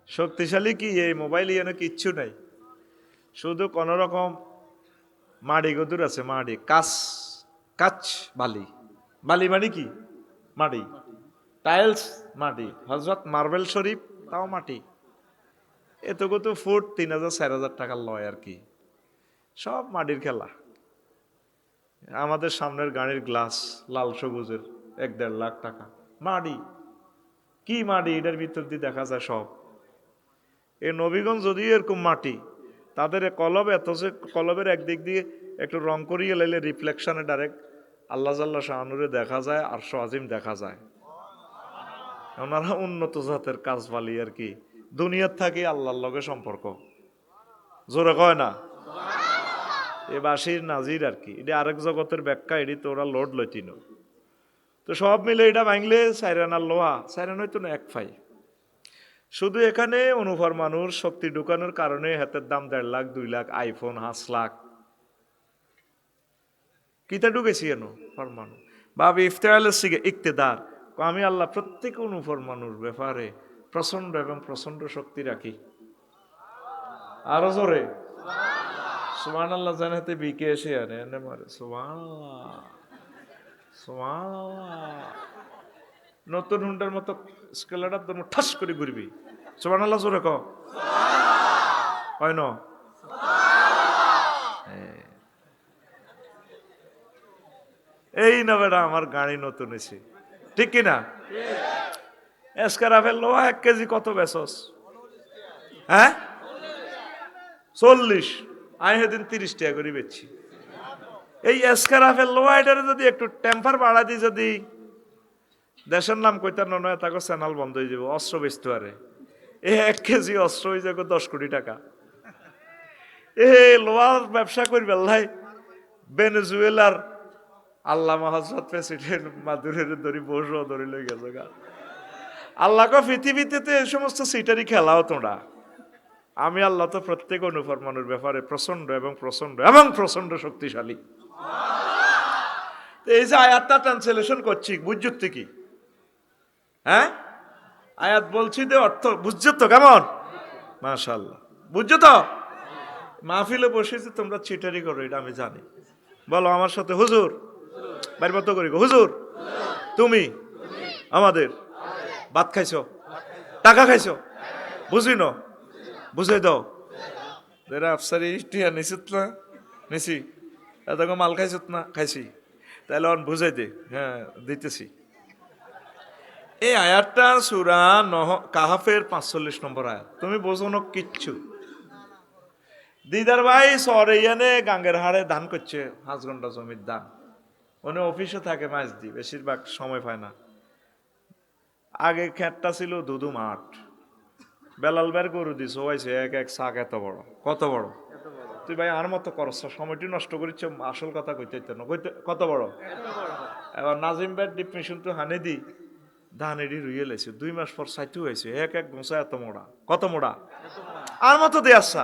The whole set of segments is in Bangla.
শক্তিশালী কি এই মোবাইল ইয়ানো কিচ্ছু নাই, শুধু কোন রকম মাড়ি গদুর আছে, মাড়ি কাচ কাচ বালি, বালি মানে কি মাটি, টাইলস মাটি, হজরত মার্বেল শরীফ তাও মাটি, এতগুলো ফুট 3,000 4,000 টাকা লয় আর কি, সব মাটির খেলা। আমাদের সামনের গাড়ির গ্লাস লাল সবুজের 1-1.5 লাখ টাকা, মাটি কি মাটি, এটার ভিতর দিয়ে দেখা যায় সব। এই নবীগঞ্জ যদিও এরকম মাটি, তাদের কলব এত যে কলবের একদিক দিয়ে একটু রং করিয়ে লাইলে রিফ্লেকশনে ডাইরেক্ট আল্লাহ জাল্লা শাহানুরে দেখা যায়, আরশ আজিম দেখা যায়। ওনারা উন্নত জাতের কাজ পালি আর কি, দুনিয়ার থাকি আল্লাহর লগে সম্পর্ক, জোরে কয় না এ বাসির নাজির আর কি, এটা আরেক জগতের ব্যাখ্যা, এটি তো ওরা লোড লইতিন। তো সব মিলে এটা ভাঙলে সাইরানার লোহা, সাইরান হইতো না এক ফাই। শুধু এখানে অনুভর মানুষ শক্তি ঢুকানোর কারণে হাতের দাম 1.5 লাখ 2 লাখ, আইফোন 5 লাখ কিতা ঢুকেছি এনো ফরমানু বাবি ইফতেয়ালের সিগে ইকতেদার। আমি আল্লাহ প্রত্যেক অনুভর মানুষ ব্যাপারে প্রচন্ড এবং প্রচন্ড শক্তি রাখি। আরো জোরে সুবহানাল্লাহ জানাতে বিকে এসে আনে এনে মারে সুবহানাল্লাহ সুবহানাল্লাহ। নতুন হুন্ডার মতো স্কেলারটা তোর ঠাস করে ঘুরবি, সুবহানাল্লাহ জোরে ক হয় না। এই না বেটা আমার গাড়ি নতুন এসে, ঠিক কিনা? এসকারাফের লোহা 1 কেজি কত বেচস? হ্যাঁ 40, আমি সেদিন 30 টাকা করে বেচছি। এই এসকারাফের লোহা এটারে যদি একটু টেম্পার বাড়া দিই, যদি দেশের নাম কইতার নয় তাকে চ্যানেল বন্ধ হয়ে যাবে, অস্ত্র বেচতে পারে। এ 1 কেজি অস্ত্র হয়ে যাবে 10 কোটি টাকা। এ লোহার ব্যবসা করবে লাই ভেনেজুয়েলার আল্লামা হযরত প্রেসিডেন্ট মাদুরের ধরি বসো ধরে লই গেছে গা। আল্লাহ কো পৃথিবীতে তো এই সমস্ত সিটারি খেলাও তোমরা। আমি আল্লাহ তো প্রত্যেক অনুভব মানুষ ব্যাপারে প্রচন্ড এবং প্রচন্ড এবং প্রচন্ড শক্তিশালী। এই যে আয়াতটা ট্রান্সলেশন করছি, বুঝছো কি? হ্যাঁ আয়াত বলছি যে অর্থ বুঝছো তো কেমন? মাশাআল্লাহ বুঝছো তো। মাহফিলে বসেছি তোমরা চিটারি করো এটা আমি জানি। বলো আমার সাথে হুজুর, বাইর মতো করি হুজুর তুমি আমাদের ভাত খাইছো, টাকা খাইছো, বুঝি ন বুঝাই দাও। এরা আফসারি টিয়া নিছিত না নিছি, এত মাল খাইছত না খাইছি, তাহলে অন বুঝাই দে। হ্যাঁ দিতেছি। এই আয়াতটা সূরা কাহাফের 45 নম্বর আয়াত। তুমি বোঝো না কিচ্ছু। দিদার ভাই শহরে ইয়ানে গাঙ্গের হাড়ে ধান করছে, 5 ঘন্টা জমির ধান। উনি অফিসে থাকে মাছ দি, বেশিরভাগ সময় পায় না। আগে ক্ষেতটা ছিল দুদু মাঠ, বেলাল বের গরু দিস হয়েছে এক এক শাক এত বড়, কত বড় তুই ভাই আর মতো করছ, সময়টি নষ্ট করিস, আসল কথা কইতে না কত বড়। এবার নাজিম ভাই ডিপমিশন তো হানে দি ধান এডি রুইয়ে লেছে, 2 মাস পর সাইটু হয়েছে এক এক গোসা এত মোড়া, কত মোড়া আর মতো দিয়ে আসছা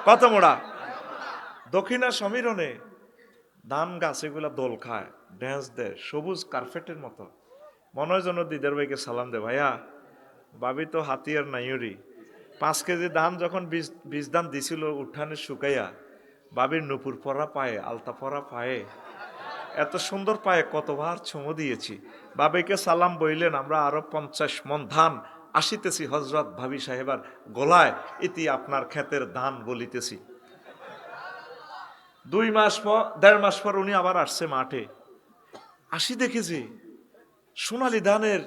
কত মোড়া। দক্ষিণা সমীরণে ধান গাছ এগুলা দোল খায়, ড্যান্স দেয় সবুজ কার্পেটের মতো। মনে হয় যেন দিদার ভাইকে সালাম দে, ভাইয়া ভাবি তো হাতিয়ার নাইরি। 5 কেজি ধান যখন বীজ ধান দিছিল উঠানে শুকাইয়া, বাবির নুপুর পরা পায়ে আলতা পরা পায়ে এত সুন্দর পায়ে কতবার চুমো দিয়েছি। বাবিকে সালাম বইলেন, আমরা আরো 50 মন ধান আসিতেছি হজরত ভাবি সাহেবার গলায়, ইতি আপনার ক্ষেতের ধান বলিতেছি। 2 মাস পর 1.5 মাস পর উনি আবার আসছে মাঠে, আসি দেখেছি সোনালি ধানের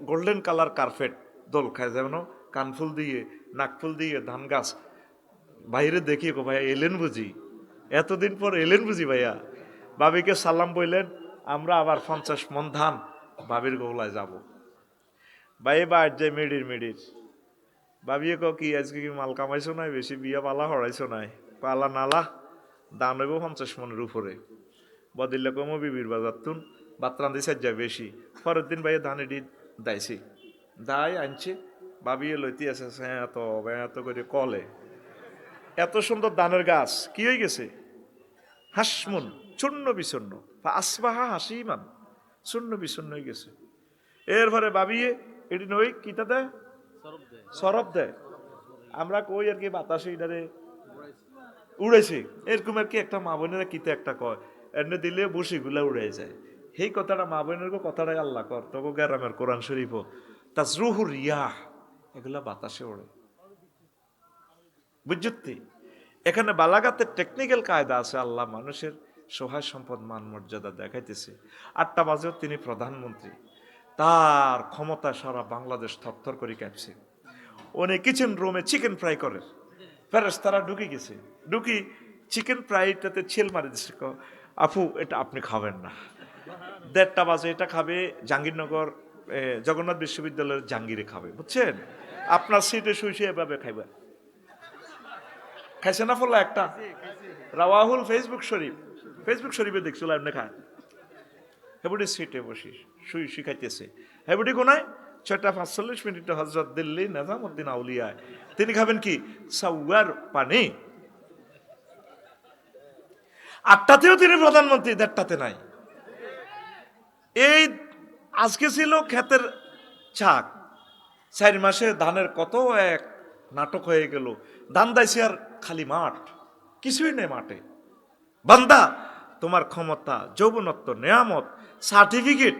গোল্ডেন কালার কার্পেট দোল খায়, যেমন কানফুল দিয়ে নাকফুল দিয়ে ধান গাছ। বাইরে দেখি গো ভাইয়া এলেন বুঝি, এতদিন পর এলেন বুঝি ভাইয়া। বাবিকে সালাম বইলেন, আমরা আবার 50 মন ধান বাবির গোলায় যাব। ভাই বা যে মিডির ভাবিয়ে ক কি আজকে কি মাল কামাইছো নাই, বেশি বিয়া পালা হরাইছো নাই? পালা নালা দাম হইব 50 মনের উপরে। বদিল্লা কমো বিবির বাজার তুন বাতরান দিছে যা বেশি। পরের দিন ভাইয়া ধান এটি দাইছি, দাই আনছে ভাবিয়ে লইতে আছে এত করে কলে। এত সুন্দর ধানের গাছ কি হয়ে গেছে হাসমুন চূর্ণ বিচূর্ণ, আসবাহা হাসিমান চূর্ণ বিচূর্ণ হয়ে গেছে। এরপরে ভাবিয়ে এটি নই কিতা দেয়, সরব দেয়। আমরা কই আর কি বাতাসে এটারে উড়াইছে, এরকম আর কি একটা মা বোনেরা কিতে একটা কয় এনে দিলে বসিগুলা উড়ে যায়। সেই কথাটা মা বোনের কথাটাই আল্লাহ কর তবু গ্রামের কোরআন শরীফ তাজরুহু রিয়াহ, এগুলা বাতাসে ওড়ে। বুঝতি এখানে বালাগাতের টেকনিক্যাল কায়দা আছে। আল্লাহ মানুষের সহায় সম্পদ মান মর্যাদা দেখাইতেছে। 8টা বাজেও তিনি প্রধানমন্ত্রী, তার ক্ষমতা সারা বাংলাদেশ থরথর করে কাঁপছে। উনি কিচেন রুমে চিকেন ফ্রাই করে, ফেরেশতারা ঢুকে গেছে, ঢুকি চিকেন ফ্রাইটাতে ছেল মারি দিচ্ছে, আপু এটা আপনি খাবেন না। 1:30 বাজে এটা খাবে জাহাঙ্গীরনগর জগন্নাথ বিশ্ববিদ্যালয়ের জাহাঙ্গীরে খাবে, বুঝছেন? আপনার সিটে শুয়ে শুয়ে এভাবে খাইবে। খাইছে না ফলে একটা রাওয়াহুল ফেসবুক শরীফে দেখছিল এমনি খায়। হেবুটি সিটে বসি শুই শিখাইতেছে। হেবুটি কোনায় 6:45 হজরত দিল্লি নিজামুদ্দিন আউলিয়ায় তিনি খাবেন কি সাওয়ার পানি। 8টাতেও তিনি প্রধানমন্ত্রী, 1:30তে নাই। এই আজকে ছিল ক্ষেতের ছাক, 4 মাসে ধানের কত এক নাটক হয়ে গেল। ধান দাইছে আর খালি মাঠ, কিছুই নেই মাঠে। বান্দা তোমার ক্ষমতা, যৌবনত্ব, নেয়ামত, সার্টিফিকেট,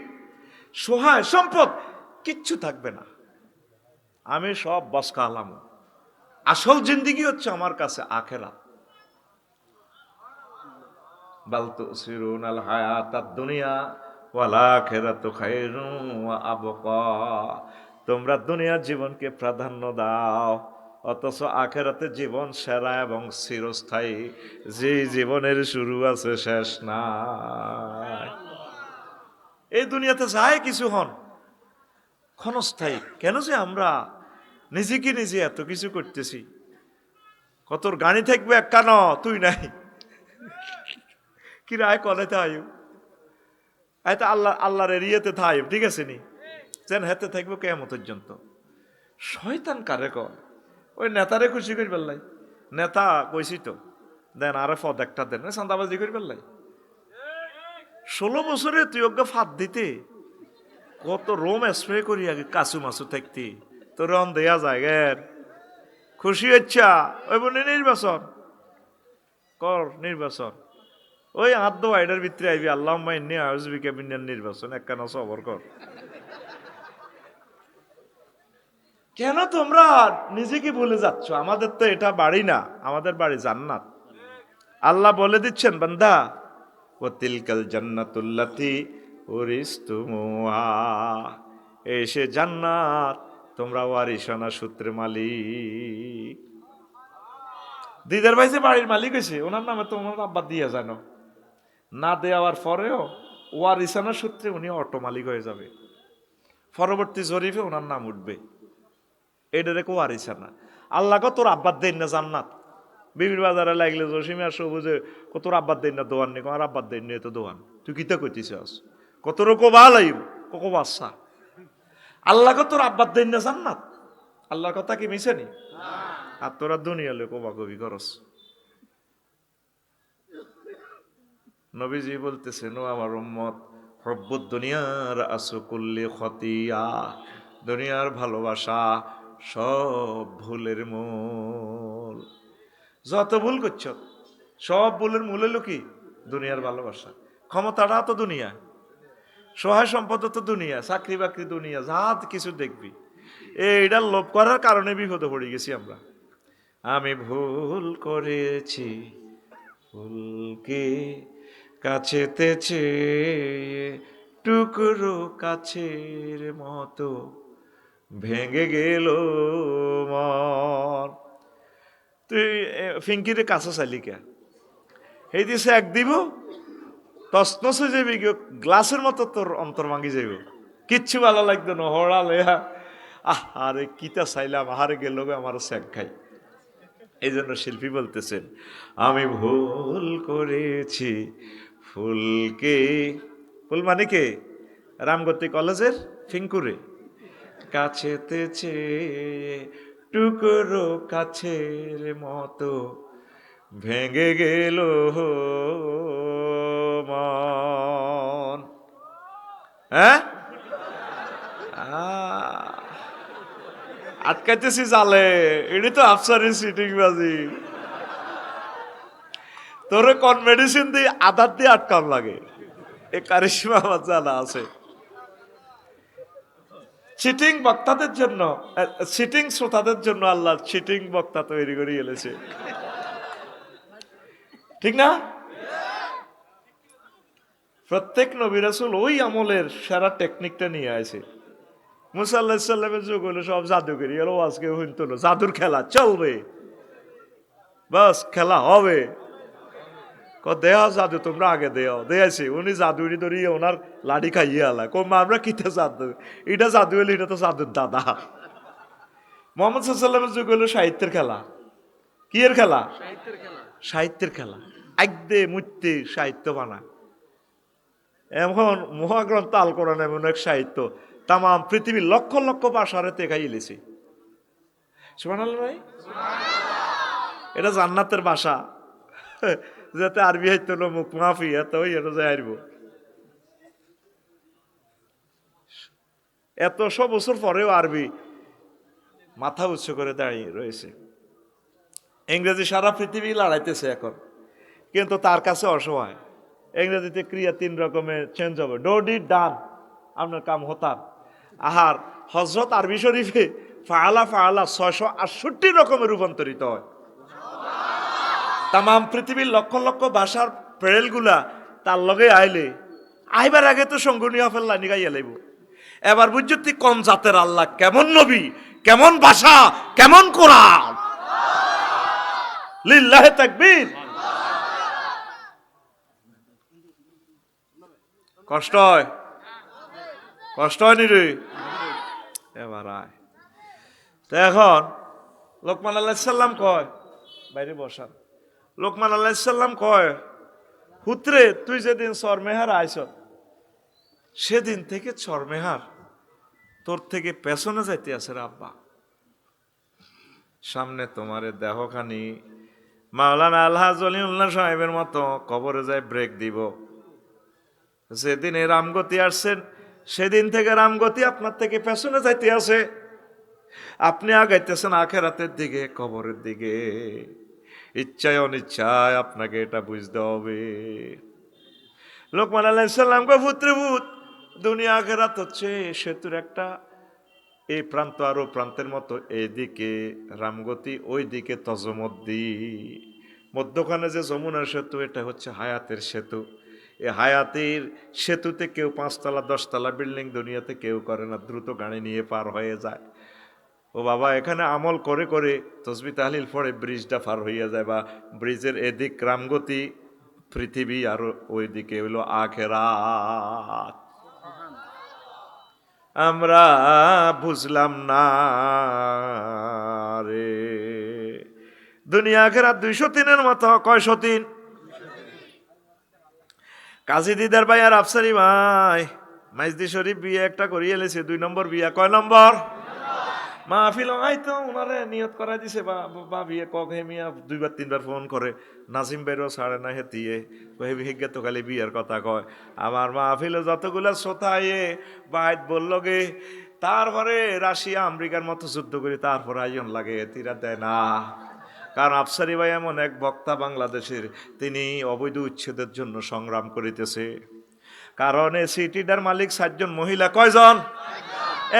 সহায় সম্পদ কিচ্ছু থাকবে না, আমি সব বসকা আলাম। আসল জিন্দিগি হচ্ছে আমার কাছে আখেরাত। বাল তুসিরুনাল হায়াতাদ দুনিয়া ওয়াল আখিরাতু খায়রুন ওয়া আবকা। তোমরা দুনিয়ার জীবনকে প্রাধান্য দাও, অথচ আখিরাতের জীবন সেরা এবং চিরস্থায়ী, যে জীবনের শুরু আছে শেষ নাই। এই দুনিয়াতে যায় কিছু হন ক্ষণস্থায়ী। কেন যে আমরা নিজেকে নিজে এত কিছু করতেছি? কতর গাড়ি থাকবে এক কান তুই নাই কি রায় কলেতে আয়ু আয়তো আল্লাহর এরিয়াতে থাই, ঠিক আছে নি যেন হেতে থাকবো কেমন পর্যন্ত। শয়তান কারে কয়? ওই নেতারে খুশি করি পেলাই, নেতা কইছি তো দেন আরে পদ একটা দেন, চান্দাবাজি করি পেলাই। 16 বছরে তুই ওকে ফাঁদ দিতে কত রোম স্প্রে করি আগে কাছু মাছু থাকতি তোর রন দেয়া যায় গের খুশি হচ্ছা। ওই বনে নির্বাচন কর, নির্বাচন ওই আদ্য আইডার ভিতরে আইবি আল্লাহ মাইন্নি আউযু বিকা মিনান নির্বাচন একখানা সবর কর। কেন তোমরা নিজেকে ভুলে যাচ্ছ? আমাদের তো এটা বাড়ি না, আমাদের বাড়ি জান্নাত। আল্লাহ বলে দিচ্ছেন বান্দা ওয়া তিলকাল জান্নাতুল্লাতী উরিসতুমুহা, এই সে জান্নাত তোমরা ওয়ারিসানা সূত্রে মালিক। দিদার ভাই যে বাড়ির মালিক হয়েছে ওনার নামে তোমার আব্বা দিয়ে জানো না, দেওয়ার পরেও ওয়ারিসানা সূত্রে উনি অটো মালিক হয়ে যাবে, পরবর্তী জরিফে ওনার নাম উঠবে। এটা রেখো ওয়ারিসানা। আল্লাহ কো তোর আব্বার দেন না জান্নাত। বিবির বাজারে লাগলে জসিমে আর সবুজে তোর আব্বার দেন না দোয়ান নেই, আর আব্বার দেন নেই তো দোয়ান, তুই কিতা কইতেছিস? কত রকম ভাল আইব কোকো বাচ্চা। আল্লাহ কো তোর আব্বার দেন না জান্নাত, আল্লাহর কথা কি মিছে নি? আর তোরা দুনিয়া লোক কবা কবি করস। নবীজি বলতেছেন ও আমার উম্মত হব্বুদ দুনিয়ার আসুকুল্লি খতিয়া, দুনিয়ার ভালোবাসা সব ভুলের মূল। যত ভুল করছ সব ভুলের মূল হলো কি? দুনিয়ার ভালোবাসা। ক্ষমতাটা তো দুনিয়া, সহায় সম্পদ তো দুনিয়া, চাকরি বাকরি দুনিয়া, যা কিছু দেখবি এইটার লোভ করার কারণে বিপদে পড়ে গেছি আমরা। আমি ভুল করেছি ফুলকে কাছেতে চেয়ে, টুকরো কাছের মতো ভেঙে গেল মন। তুই ফিঙ্কিরে কাছে চাইলি কে? এই দিছে এক দিব তসনস হয়ে যাবি, গ্লাসের মতো তোর অন্তর ভাঙি যাইব, কিচ্ছু ভালো লাগতো না। হড়ালে আরে কিতা চাইলাম, আহারে গেল আমার স্যাক খাই। এই জন্য শিল্পী বলতেছেন আমি ভুল করেছি ফুলকে, ফুল মানে কে? রামগতি কলেজের ফিঙ্কুরে কাছেতে চেয়ে, টুকরো কাছের মতো ভেঙে গেল মন। হ্যাঁ আটকাইতেছি জালে, এটি তো আফসারি সিটিং বাজি। তোরে কোন মেডিসিন দিয়ে আধার দিয়ে আটকাম লাগে, এ কারিশমা আমার জানা আছে। চিটিং বক্তাদের জন্য, চিটিং শ্রোতাদের জন্য আল্লাহ চিটিং বক্তা তৈরি করে এলেছে, ঠিক না? প্রত্যেক নবী রাসূল ওই আমলের সেরা টেকনিকটা নিয়ে আসে। মুসা আলাইহিস সালামের যুগ হলো সব জাদুগরি, এলো আজকে হইতো জাদুর খেলা চলবে, বাস খেলা হবে। দেয়া জাদু তোমরা আগে দেও, দেয়াছি উনি জাদুরি ধরিয়ে ওনার লাড়ি খাইয়ে আলা কম, আমরা কিতে জাদু, এটা জাদু হলে এটা তো জাদুর দাদা। মোহাম্মদ সাল্লামের যুগ হলো সাহিত্যের খেলা। কি এর খেলা? সাহিত্যের খেলা। একদে মুত্যে সাহিত্য বানা। এখন মহাগ্রন্থ আল কোরআন এমন এক সাহিত্য, তাম পৃথিবীর লক্ষ লক্ষ ভাষারে তেখাই এলেছে। সুবহানাল্লাহ ভাই, এটা জান্নাতের ভাষা, যাতে আরবি হাইতো মুখ মাফি এত এটা যাই আরব। এত বছর পরেও আরবি মাথা উচ্চ করে দাঁড়িয়ে রয়েছে। ইংরেজি সারা পৃথিবী লড়াইতেছে এখন, কিন্তু তার কাছে অসহায়। ইংরেজিতে ক্রিয়া 3 রকমের চেঞ্জ হবে, ডো ডিড ডান, আপনার কাম হতার। আহার হজরত আরবি শরীফে ফাআলা ফাআলা 668 রকমের রূপান্তরিত হয়। তাম পৃথিবীর লক্ষ লক্ষ ভাষার প্রেলগুলা তার লগে আইলে আইবার আগে তো সঙ্গনীয় ফেললা নিগাইয়া লাইব। এবার বুঝছি কোন জাতের আল্লাহ, কেমন নবী, কেমন ভাষা, কেমন কোরআন। লিল্লাহে তাকবীর। কষ্ট হয়, কষ্ট হয়নি রে? এবার আয় তো। এখন লোকমান আলাইহিস সালাম কয়, বাইরে বসান, লোকমান আলাইহিস সালাম কয়, পুত্রে তুই যেদিন চরমেহার আইছ, সেদিন থেকে চরমেহার তোর থেকে পেছনে যাইতে আছে রে আব্বা। সামনে তোমারে দেহখানি মাওলানা আলহাজ ওলিউল্লাহ সাহেবের মতো কবরে যায় ব্রেক দিব। যেদিন এই রামগতি আসছেন, সেদিন থেকে রামগতি আপনার থেকে পেছনে যাইতে আছে। আপনি আগাইতেছেন আখেরাতের দিকে, কবরের দিকে। ইচ্ছায় অনিচ্ছায় আপনাকে এটা বুঝতে হবে। লোকমান আলাইহিস সালাম কয়, পুত্রভূত, দুনিয়া আখেরাত হচ্ছে সেতুর একটা, এই প্রান্ত আরো প্রান্তের মতো, এইদিকে রামগতি, ওই দিকে তজমদ্দি। মধ্যখানে যে যমুনা সেতু, এটা হচ্ছে হায়াতের সেতু। এই হায়াতের সেতুতে কেউ 5 তলা 10 তলা বিল্ডিং দুনিয়াতে কেউ করে না, দ্রুত গাড়ি নিয়ে পার হয়ে যায়। ও বাবা, এখানে আমল করে করে তসবিহ তাহলিল পড়ে ব্রিজটা পার হইয়া যায়, বা ব্রিজের এদিক রামগতি পৃথিবী, আর ওই দিকে হইল আখেরাত। আমরা বুঝলাম না রে। দুনিয়া আখেরাত 203-এর মতো। কয় 103? কাজী দিদার ভাই আর আফসারি ভাই মাইজদি শরীফ বিয়ে একটা করিয়ে এলেছে, 2 নম্বর বিয়া। কয় নম্বর? মাহফিল আইতো ওনারে নিয়ত করাই দিছে, বা বিয়ে কক হে মিয়া 2বার 3বার ফোন করে, নাজিম বেরো ছাড়ে না হেতিয়ে কহে বিহিজ্ঞ তো খালি বিয়ের কথা কয়। আমার মাহফিলে যতগুলা শ্রোতা এ বাইত বলল গে, তারপরে রাশিয়া আমেরিকার মতো যুদ্ধ করি, তারপরে আয়োজন লাগে, এতিরা দেয় না। কারণ আফসারি ভাই এমন এক বক্তা বাংলাদেশের, তিনি অবৈধ উচ্ছেদের জন্য সংগ্রাম করিতেছে। কারণ এই সিটিটার মালিক 7 জন মহিলা। কয়জন?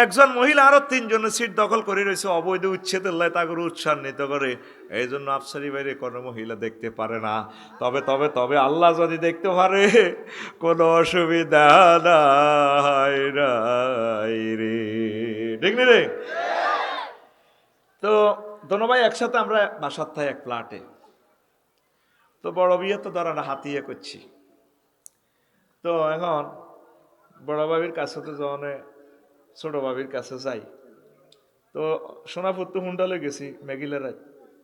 একজন মহিলা আরো 3 জনের সিট দখল করে রয়েছে, অবৈধ উচ্ছেদের লাই তাকে উৎসান্বিত করে। এই জন্য আফসারি বাইরে কোনো মহিলা দেখতে পারে না। তবে তবে তবে আল্লাহ যদি দেখতে পারে, কোনো অসুবিধা নাই রে, ঠিক নি রে? তো দোনো ভাই একসাথে আমরা বাসার থাই এক ফ্ল্যাটে। তো বড় বিয়ে তো ধরা না হাতিয়ে করছি। তো এখন বড় ভাবির কাছে তো যখন ছোট ভাবির কাছে যাই, তো সোনাপুর তো হুন্ডালে গেছি মেঘিলের রাত,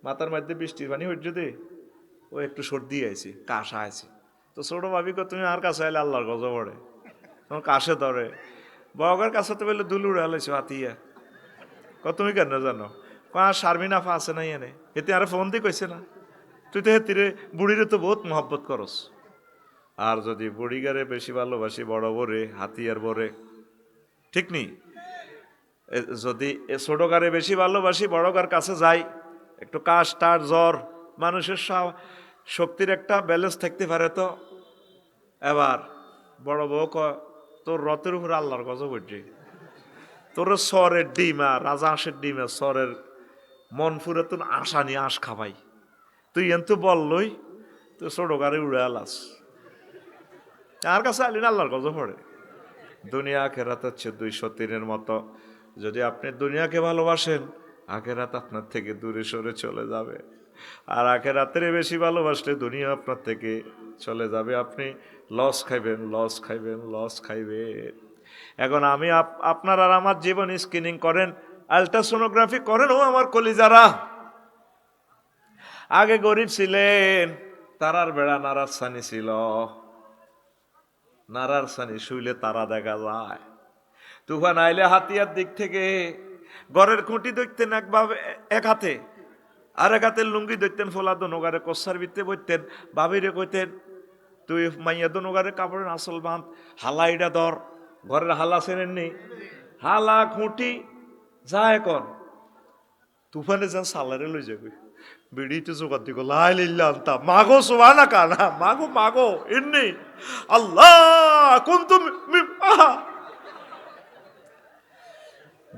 মাথার মধ্যে বৃষ্টির পানি হইছে দে, ও একটু সর্দি আইছে, কাশা আছে। তো ছোট ভাবি কো, তুমি আর কাছে আইলে আল্লাহর গজব পড়ে, তোমার কাশে ধরে। বড়গার কাছে তো বললে দুল উড়ে হালাইছো হাতিয়া। তুমি কেন জানো? শারমিন আফা আছে নাই এনে, এতে আর ফোন দিয়ে কইছে না, তুই তো হেতিরে বুড়িরে তো বহুত মহব্বত করস। আর যদি বুড়িগারে বেশি ভালোবাসি, বড় বরে হাতিয়ার বরে, ঠিক নি? যদি ছোট কারে বেশি ভালোবাসি, বড় কার কাছে যাই, একটু কাশ টার জ্বর, মানুষের শক্তির একটা ব্যালেন্স থাকতে পারে। তো এবার বড় বউ কয়, তোর রথের উপরে আল্লাহর গজব উঠছে, তোর সরের ডিম আর রাজা হাঁসের ডিমের সরের মন ফুরে তুই আশা নিয়ে আঁশ খাবাই, তুই এন্তু বললই তুই ছোট গাড়ি উড়ে আলাস, তার কাছে আলি না আল্লাহর গজব পড়ে। দুনিয়া আখেরাত হচ্ছে 200 তীরের মতো। যদি আপনি দুনিয়াকে ভালোবাসেন, আখেরাত আপনার থেকে দূরে সরে চলে যাবে। আর আখেরাতের বেশি ভালোবাসলে দুনিয়া আপনার থেকে চলে যাবে। আপনি লস খাইবেন, লস খাইবেন, লস খাইবেন। এখন আমি আপনার আর আমার জীবন স্ক্রিনিং করেন, আলট্রাসোনোগ্রাফি করেন। ও আমার কলিজারা, আগে গরিব ছিলেন, তারার বেড়া নারার সানি ছিল, নারার সানি শুইলে তারা দেখা যায়। তুফান আইলে হাতিয়ার দিক থেকে ঘরের খুঁটি দেখতেন এক হাতে, আর এক হাতে লুঙ্গি দেখতেন, ফোলা দোনোগারে কষার ভিত্তে বইতেন। ভাবিরে কইতেন, তুই মাইয়া দোনোগারে কাপড়ের আসল বাঁধ, হালা ইডা ধর। ঘরের হালা চেনেননি, হালা খুঁটি যা এখন তুফানে যা সালারে লই যাবে, বিড়িতে জোগাড় দিগো লাই লিল্লা আনতা মাগো সোয়ানা কানা মাগো মাগো ইন্নি আল্লাহ কুনতুম আহা।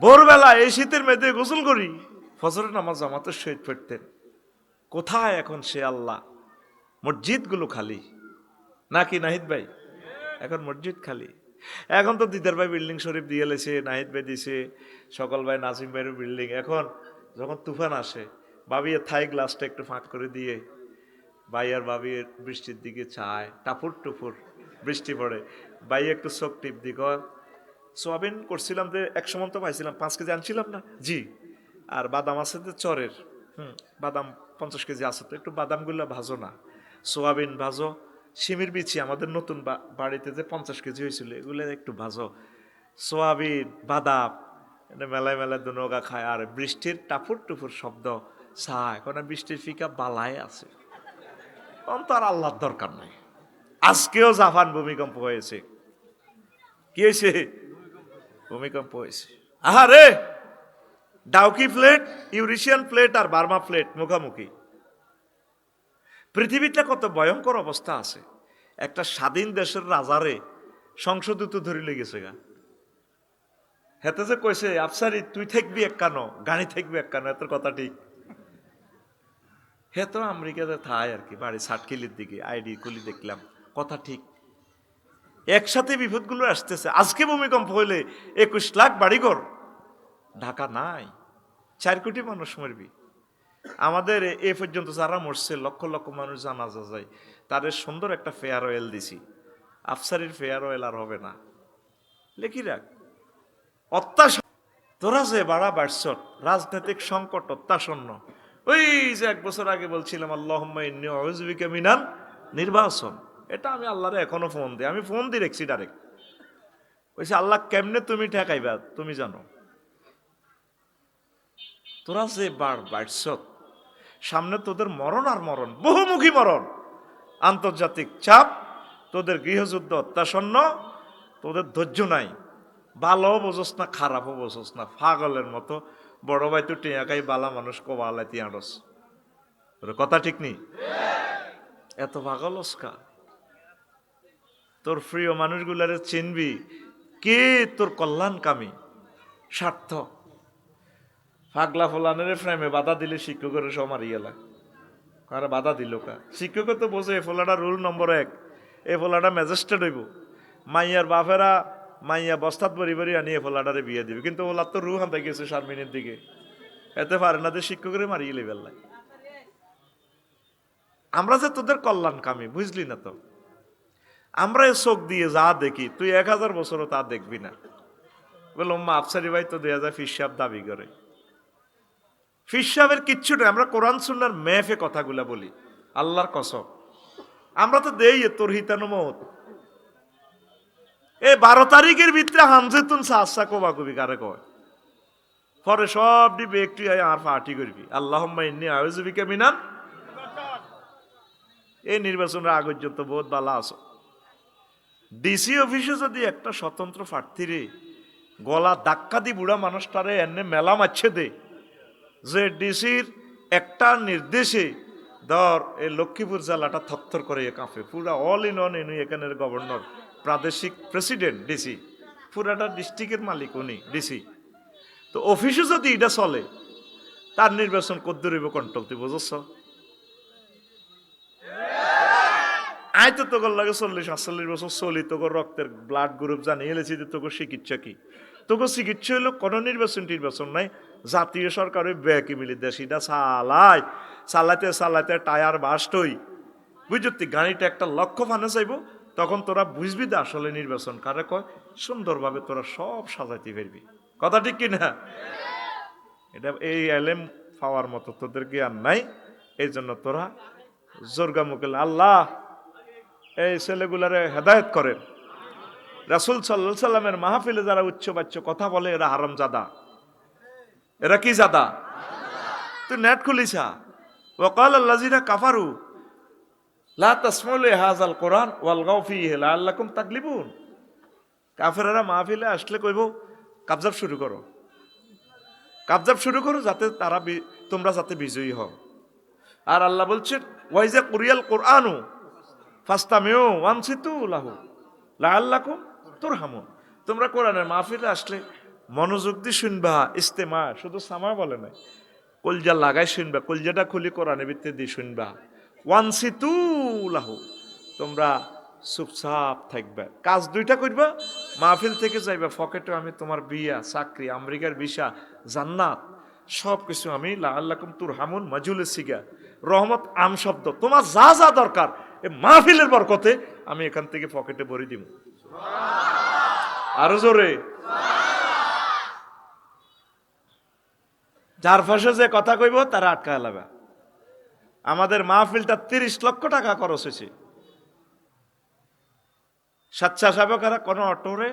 ভোরবেলা এই শীতের মেয়েদের গোসল করি, ফজরের নামাজ জামাতের সহিত পড়তেন। কোথায় এখন সে আল্লাহ? মসজিদগুলো খালি নাকি নাহিদ ভাই? এখন মসজিদ খালি। এখন তো দিদার ভাই বিল্ডিং শরীফ দিয়ে এলেছে, নাহিদ ভাই দিছে, সকল ভাই নাসিম ভাইয়ের বিল্ডিং। এখন যখন তুফান আসে, বাবির থাই গ্লাসটা একটু ফাঁক করে দিয়ে ভাই আর বাবির বৃষ্টির দিকে চায়, টাপুর টুপুর বৃষ্টি পড়ে, ভাই একটু চোখ টিপ দিক। সোয়াবিন করছিলাম যে 100 মন তো পাইছিলাম, 5 কেজি আনছিলাম না জি। আর বাদাম আছে যে চরের, বাদাম 50 কেজি আছে, তো একটু বাদামগুলো ভাজো না, সোয়াবিন ভাজো, শিমির বিচি আমাদের নতুন বাড়িতে যে 50 কেজি হয়েছিল এগুলো একটু ভাজো, সোয়াবিন বাদাম মেলায় মেলায় দুনগা খায়। আর বৃষ্টির টাপুর টুপুর শব্দ চায়, এখন বৃষ্টির ফিকা বালায় আছে, তখন তো আর আল্লাহর দরকার নাই। আজকেও জাপান ভূমিকম্প হয়েছে। কি হয়েছে? ভূমিকম্প হয়েছে। আহারে, ডাউকি প্লেট, ইউরেশিয়ান প্লেট আর বার্মা প্লেট মুখামুখি। পৃথিবীটা কত ভয়ঙ্কর অবস্থা আছে। একটা স্বাধীন দেশের রাজারে সংসদূত ধরে লেগেছে গা, হেতে যে কইছে আফসারি তুই থাকবি এক কানো, গাড়ি থাকবি এক কানো, এত কথা ঠিক। হে তো আমেরিকাতে থাই আর কি, বাড়ি সাটকিলির দিকে আইডি কুলি দেখলাম, কথা ঠিক। একসাথে বিপদগুলো আসতেছে। আজকে ভূমিকম্প হইলে 21 লাখ বাড়িঘর, ঢাকা নাই, 4 কোটি মানুষ মরবি। আমাদের এ পর্যন্ত যারা মরছে লক্ষ লক্ষ মানুষ জানাজা যায়, তাদের সুন্দর একটা ফেয়ার অয়েল দিছি। আফসারির ফেয়ার অয়েল আর হবে না, লেখি রাখ। অত্যাশা তোরা যে বাড়া বাড়ছ, রাজনৈতিক সংকট অত্যাসন্ন। ওই যে 1 বছর আগে বলছিলাম আল্লাহুম্মা ইন্নী আউযু বিকা মিনান নির্বাচন, এটা আমি আল্লাহরে এখনো ফোন দিই, আমি ফোন দিয়ে রেখছি ডাইরেক্ট। বলছি আল্লাহ কেমনে তুমি ঠেকাইবা তুমি জানো। তোরা যে বাড়ছ, সামনে তোদের মরণ আর মরণ, বহুমুখী মরণ, আন্তর্জাতিক চাপ, তোদের গৃহযুদ্ধ অত্যাসন্ন, তোদের ধৈর্য নাই, ভালো বোঝস না খারাপও বোঝস না, পাগলের মতো বড় ভাই তো টিয়াকাই বালা মানুষ কোবালাইতি আড়স, কথা ঠিক নেই? এত পাগল ওস্কা, তোর প্রিয় মানুষগুলারে চিনবি কে তোর কল্যাণকামী, স্বার্থ। পাগলা ফোলানের ফ্রেমে বাধা দিলে শিক্ষকের সব মারি গেলা, আর বাধা দিল কা শিক্ষক তো বোঝে এ ফোলাটা রুল নম্বর 1, এ ফোলাটা ম্যাজিস্ট্রেট হইব। মাইয়ার বাপেরা মাইয়া বস্তাত বরি বরি আনিয়ে ফোলাটারে বিয়ে দিবে, কিন্তু ওলার তো রু হান্তা গেছে শারমিনের দিকে, এতে পারে না যে শিক্ষকের মারিয়ে লেবে। আমরা যে তোদের কল্যাণকামী বুঝলি না তো, আমরা চোখ দিয়ে যা দেখি তুই 1000 বছরও তা দেখবি না। বলল আফসারি ভাই তো 2000 ফিসাব দাবি করে, ফিসাবের কিচ্ছু নেই। আমরা কোরআন সুন্নাহর মেফে কথাগুলা বলি, আল্লাহর কসম। আমরা তো দেই তোর হিতানুমত। এই 12 তারিখের ভিতরে হামজেতুন সাহসা কোবা কবি কারে কয়, পরে সব দিবে একটু আর পার্টি করবি আল্লাহুম্মা ইন্নী আউযু বিকা মিনান। এই নির্বাচনের আগ পর্যন্ত বহুত বালা আছো। ডিসি অফিসে যদি একটা স্বতন্ত্র প্রার্থীরে গলা ধাক্কা দি বুড়া মানুষটারে এনে মেলা মারছে দে যে ডিসির একটা নির্দেশে ধর এই লক্ষ্মীপুর জেলাটা থরথর করে কাঁপে পুরা অল ইন অন ইনি এখানের গভর্নর প্রাদেশিক প্রেসিডেন্ট ডিসি পুরাটা ডিস্ট্রিক্টের মালিক উনি ডিসি তো অফিসে যদি এটা চলে তার নির্বাচন কদ্দুর হইব কন্ট্রোল তুই বুঝছ আয় তো তোর লাগে 40-48 বছর চলি তোর রক্তের ব্লাড গ্রুপ জানিয়ে এলেছি যে তোর চিকিৎসা কি তোকে চিকিৎসা হলো কোনো নির্বাচন নাই জাতীয় সরকারের ব্যাকি মিলি দেশিটা চালাইতে টায়ার বাস্ট হই বুঝতি গাড়িটা একটা লক্ষ্য ফানে চাইব তখন তোরা বুঝবি যে আসলে নির্বাচন কারে কয় সুন্দরভাবে তোরা সব সাজাইতে পারবি কথা ঠিক কিনা এটা এই এলেম পাওয়ার মতো তোদের জ্ঞান নাই এই জন্য তোরা জোরগা মুকেল আল্লাহ এই ছেলেগুলারে হেদায়েত করেন রাসূল সাল্লাল্লাহু আলাইহি সাল্লামের মাহফিলে যারা উচ্চ বাচ্চ কথা বলে এরা হারামজাদা এরা কি জাদা তুই নেট খুলিছা ওয়াকাল আল্লাযিনা কাফারু লা তাসমাউ লিহাযাল কুরআন ওয়ালগাউ ফীহি লাআল্লাকুম তাগলিবুন কাফেররা মাহফিলে আসলে কইব কাবজাব শুরু করো যাতে তারা তোমরা যাতে বিজয়ী হও আর আল্লাহ বলছেন ওয়াইজা কুরিয়াল কুরআনু ফাস্তামিউ ওয়ানসিতু লাহু লাআল্লাকুম তুরহামুন তোমরা কোরআনের মাহফিলে আসলে মনোযোগ দিয়ে শুনবা ইস্তেমা শুধু সামা বলে না কলজা লাগাই শুনবা কলজাটা খুলি কোরআনের ভিতরে দিয়ে শুনবা ওয়ানসিতু লাহু তোমরা চুপচাপ থাকবে কাজ দুইটা করবা মাহফিল থেকে যাইবা পকেটে আমি তোমার বিয়া চাকরি আমেরিকার ভিসা জান্নাত সব কিছু আমি লাআল্লাকুম তুরহামুন মাজুলের সিগা রহমত আম শব্দ তোমার যা যা দরকার এই মাহফিলের বরকতে আমি এখান থেকে পকেটে ভরে দিব আরো জোরে যার ফাঁসে যে কথা কইব তারা আটকায় লাগবে আমাদের মাহফিলটা 30 লক্ষ টাকা খরচ হয়েছে স্বেচ্ছাসেবকেরা কোনো অটোরে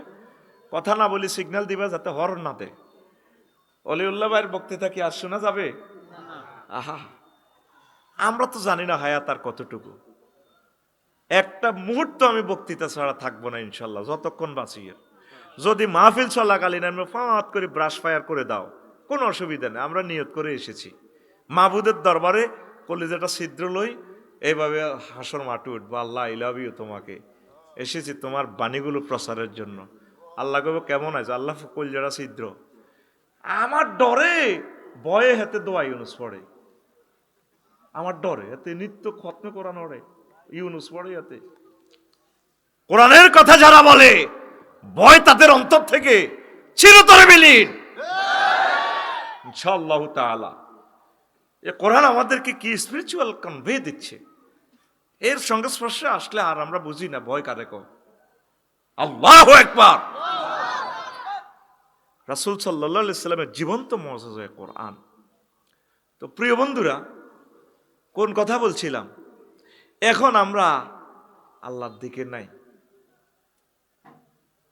কথা না বলি সিগন্যাল দিবা যাতে হর্ন না দেয় অলিউল্লাহ ভাইয়ের বক্তৃতা কি আর শোনা যাবে আহা আমরা তো জানি না হায়াত আর কতটুকু একটা মুহূর্ত আমি বক্তৃতা ছাড়া থাকবো না ইনশাল্লাহ যতক্ষণ বাঁচি যদি মাহফিল চলাকালীন আমি ফাঁত করে ব্রাশ ফায়ার করে দাও কোনো অসুবিধা নেই আমরা নিয়ত করে এসেছি মাহবুদের দরবারে কলিজাটা ছিদ্র লই এইভাবে হাসর মাটি উঠবো আল্লাহ আই লাভ ইউ তোমাকে এসেছি তোমার বাণীগুলো প্রচারের জন্য আল্লাহ কব কেমন আছে আল্লাহ কলিজাটা ছিদ্র আমার ডরে ভয়ে হাতে দোয়া ইউনুস পড়ে আমার ডরে এতে নিত্য খতম কোরআন ওরে ইউনুস পড়ে এতে কোরআনের কথা যারা বলে ভয় তাদের অন্তর থেকে চিরতরে বিলীন ইনশাআল্লাহ তাআলা এ কোরআন আমাদেরকে কি স্পিরিচুয়াল কনভে দিচ্ছে এর সংস্পর্শে আসলে আর আমরা বুঝি না ভয় কারে কয় আল্লাহু আকবার রাসূল সাল্লাল্লাহু আলাইহি সাল্লামের জীবন্ত মুজিজা কোরআন তো প্রিয় বন্ধুরা কোন কথা বলছিলাম এখন আমরা আল্লাহর দিকে নাই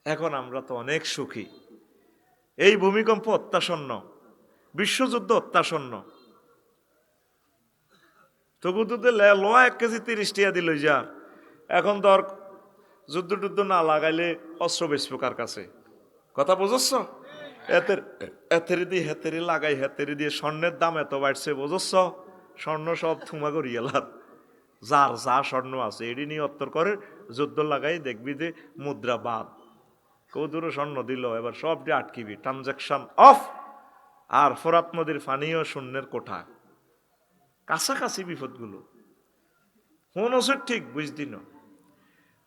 এখন আমরা তো অনেক সুখী এই ভূমিকম্প অত্যাসন্ন বিশ্বযুদ্ধ অত্যাসন্ন তবু তো লোয়া 1 কেজি 30 টাকা দিল যা এখন তো আর যুদ্ধ না লাগাইলে অস্ত্র বেচবো কার কাছে কথা বুঝছ এতেরি দিয়ে হেতেরি লাগাই হেতেরি দিয়ে স্বর্ণের দাম এত বাড়ছে বুঝছ স্বর্ণ সব থুমা করি এলার যার যা স্বর্ণ আছে এটি নিয়ে অত্তর করে যুদ্ধ লাগাই দেখবি যে মুদ্রা বাদ কৌদুরো স্বর্ণ দিল এবার সবটি আটকিবি ট্রানজাকশন অফ আর ফোরাত নদীর ফানিও শূন্যের কোঠা কাছাকাছি বিপদগুলো কোন ওষুধ ঠিক বুঝদি না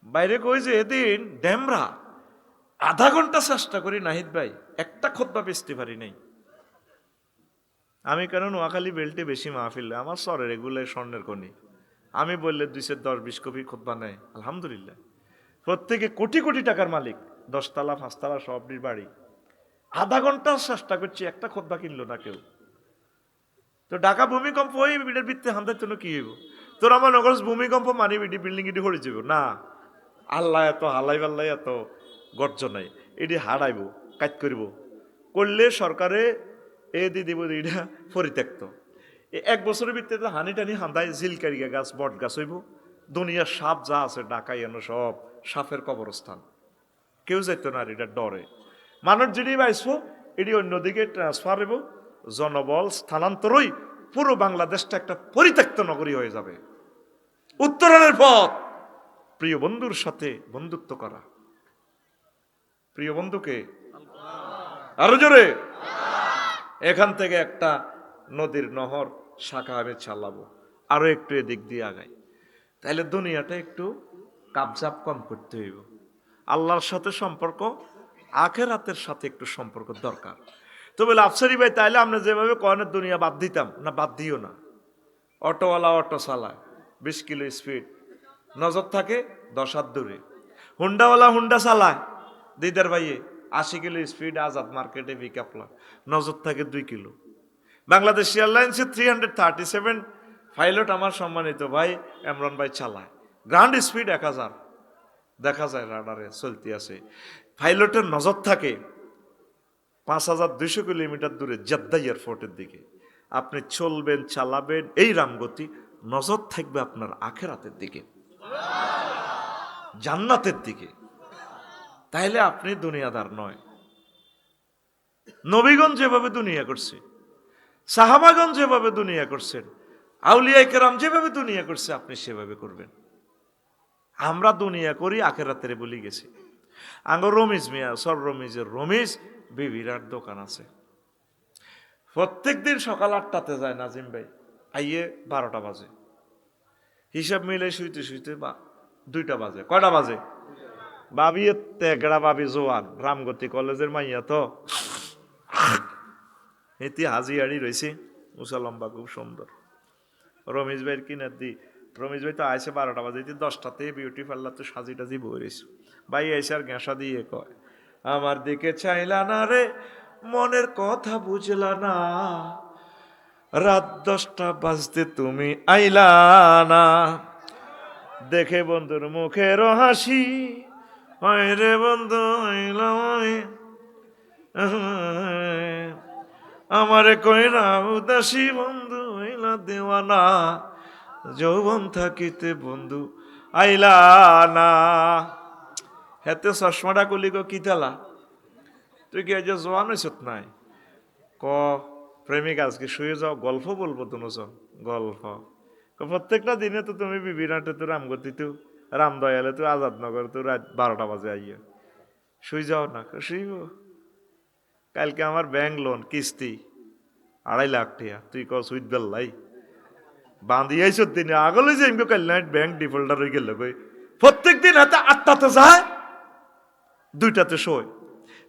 বাইরে কই যে এদিন ড্যামরা আধা ঘন্টা চেষ্টা করি নাহিদ ভাই একটা খুতবা বেচতে পারি নাই আমি কেন নোয়াখালী বেল্টে বেশি মাহফিল আমার সরের এগুলো স্বর্ণের খনি আমি বললে 210-20 কপি খুতবা নেয় আলহামদুলিল্লাহ প্রত্যেকে কোটি কোটি টাকার মালিক 10 তলা 5 তলা সবটির বাড়ি আধা ঘন্টা চেষ্টা করছি একটা খুতবা কিনলো না কেউ তো ঢাকা ভূমিকম্প ওই বিডের ভিত্তি হান্দার জন্য কি হইব তোর আমার নগর ভূমিকম্প মানি বিডি বিল্ডিং এটি হরে যাব না আল্লাহ এত হালাই পাল্লাই এত গর্জনাই এটি হারাইব কাজ করিব করলে সরকারে এ দিয়ে দিব এটা পরিত্যক্ত 1 বছরের ভিত্তিতে হানি টানি হান্দায় জিলকারিয়া গাছ বট গাছ হইব দুনিয়ার সাপ যা আছে ঢাকায় এনো সব সাপের কবরস্থান কেউ যাইতো না এটা ডরে মানুষ যিনি বাইসবো এটি অন্যদিকে ট্রান্সফার হইব, জনবল স্থানান্তরই পুরো বাংলাদেশটা একটা পরিত্যক্ত নগরী হয়ে যাবে। উত্তরণের পথ প্রিয় বন্ধুর সাথে বন্ধুত্ব করা। প্রিয় বন্ধুকে আরো জোরে, এখান থেকে একটা নদীর নহর শাখা আমি চালাবো, আরো একটু এদিক দিয়ে আগাই, তাহলে দুনিয়াটা একটু কাবজাব কম করতে হইব। আল্লাহর সাথে সম্পর্ক, আখেরাতের সাথে একটু সম্পর্ক দরকার। তো বলে আফসারি ভাই তাইলে আমরা যেভাবে কয়নের দুনিয়া বাদ দিতাম না, বাদ দিও না। অটোওয়ালা অটো চালায় 20 কিলো স্পিড, নজর থাকে 10 হাত দূরে। হুন্ডাওয়ালা হুন্ডা চালায় দিদার ভাইয়ে 80 কিলো স্পিড আজাদ মার্কেটে বিকাপলা, নজর থাকে 2 কিলো। বাংলাদেশ এয়ারলাইন্সে 337 পাইলট আমার সম্মানিত ভাই এমরান ভাই চালায়, গ্রান্ড স্পিড 1000 দেখা যায় রাডারে চলতে আছে। পাইলটের নজর থাকে 5200 কিলোমিটার দূরে জেদ্দা এয়ারপোর্টের দিকে। আপনি চলবেন, চালাবেন এই রামগতি, নজর থাকবে আপনার আখেরাতের দিকে, জান্নাতের দিকে। তাইলে আপনি দুনিয়াদার নয়। নবীগণ যেভাবে দুনিয়া করছে, সাহাবাগণ যেভাবে দুনিয়া করছেন, আউলিয়ায়ে কেরাম যেভাবে দুনিয়া করছে, আপনি সেভাবে করবেন। আমরা দুনিয়া করি আখেরাতের বলি গেছি। আঙ্গ রমিজ মিয়া সর রমিজের রমিজ বিবিরার দোকান আছে, প্রত্যেক দিন সকাল 8টাতে যায় নাজিম ভাই, আইয়ে 12টা বাজে, হিসাব মিলে শুইতে শুইতে 2টা বাজে। কয়টা বাজে? বাবি তেগড়া বাবি জোয়ান, রামগতি কলেজের মাইয়া তো এটি হাজিয়াড়ি রয়েছে, উষা লম্বা, খুব সুন্দর। রমেশ ভাইয়ের কিনার দি, রমেশ ভাই তো আইসে 12টা বাজে, 10টাতে বিউটি পার্লার তো সাজি টাজি বই রয়েছে। ভাই এসে আর গেঁসা দিয়ে কয়, আমার দিকে চাইলা না রে, মনের কথা বুঝলা না, রাত 10টা বাজতে তুমি আইলা না, দেখে বন্ধুর মুখের হাসি, হয় রে বন্ধু আমারে কইরা উদাসী, বন্ধু হইলা দেওয়ানা, যৌবন থাকিতে বন্ধু আইলা না। হেতে চশমাটা কলি গো কি তেলা, তুই কি আজ জোয়ান হইছ নাই? ক প্রেমিক আজকে শুয়ে যাও, গল্প বলবো তুমি, গল্প। প্রত্যেকটা দিনে তো তুমি বিবিরাটে তো রামগতি তো রামদয়ালে তো আজাদনগর তো রাত 12টা বাজে আইয়া শুই যাও না। শুইব, কালকে আমার ব্যাংক লোন কিস্তি 2.5 লাখ টাকা, তুই ক সুইট বেল্লাই বাঁধি আইস দিনে আগলে যে কাল নাইট ব্যাংক ডিফল্টার হয়ে গেল কই, প্রত্যেক দিন হাতে 8টাতে যায়, 2টাতে শোয়।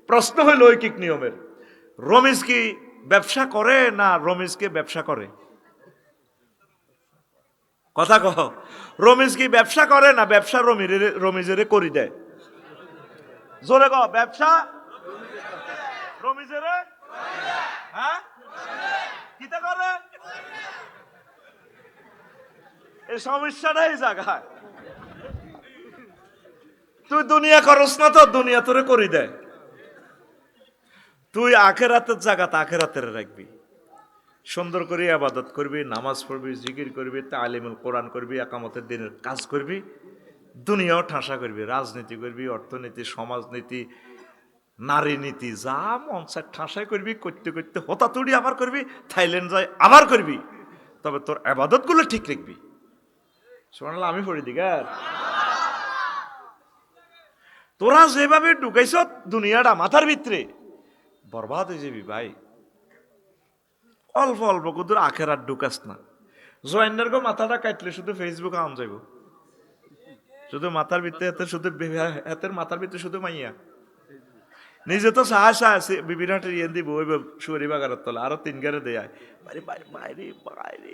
প্রশ্ন হইল ঐকিক নিয়মের, রমেশ কি ব্যবসা করে না রমেশকে ব্যবসা করে? কথা কহ, রমেশ কি ব্যবসা করে না ব্যবসা রমেজেরে করি দেয়? জোরে কহ, ব্যবসা রমেজেরে হ্যাঁ কিতা করে? এই সমস্যাটাই জায়গায় তুই দুনিয়া করস না তো দুনিয়া তোরে করি দেয়। তুই আখেরাতের জায়গাতে আখেরাতের রাখবি, সুন্দর করে ইবাদত করবি, নামাজ পড়বি, জিকির করবি, তালিমুল কোরআন করবি, একামতের দিনের কাজ করবি, দুনিয়াও ঠাসা করবি, রাজনীতি করবি, অর্থনীতি, সমাজনীতি, নারী নীতি, যা মন চায় ঠাসাই করবি, করতে করতে হতাতুড়ি আবার করবি, থাইল্যান্ড যায় আবার করবি, তবে তোর ইবাদত গুলো ঠিক রাখবি। সুবহানাল্লাহ, আমি পড়ি দিক। তোরা যেভাবে ঢুকাইছ দুনিয়াটা মাথার ভিতরে, বরবাদ হয়ে যাবি ভাই। অল্প অল্প কুদুর আখেরাত ঢুকাস না। জয়েন্ডার গো মাথাটা কাটলে শুধু ফেসবুকে আম যাইব, শুধু মাথার ভিতরে শুধু হাতের মাথার ভিতরে শুধু মাইয়া, নিজে তো সাহসা আছে বিবিরাটের ইয়ে দিব ওই সুয়ারি বাগারের তলা, আরো 3 গারে দেয় বাইরে বাইরে বাইরে বাইরে।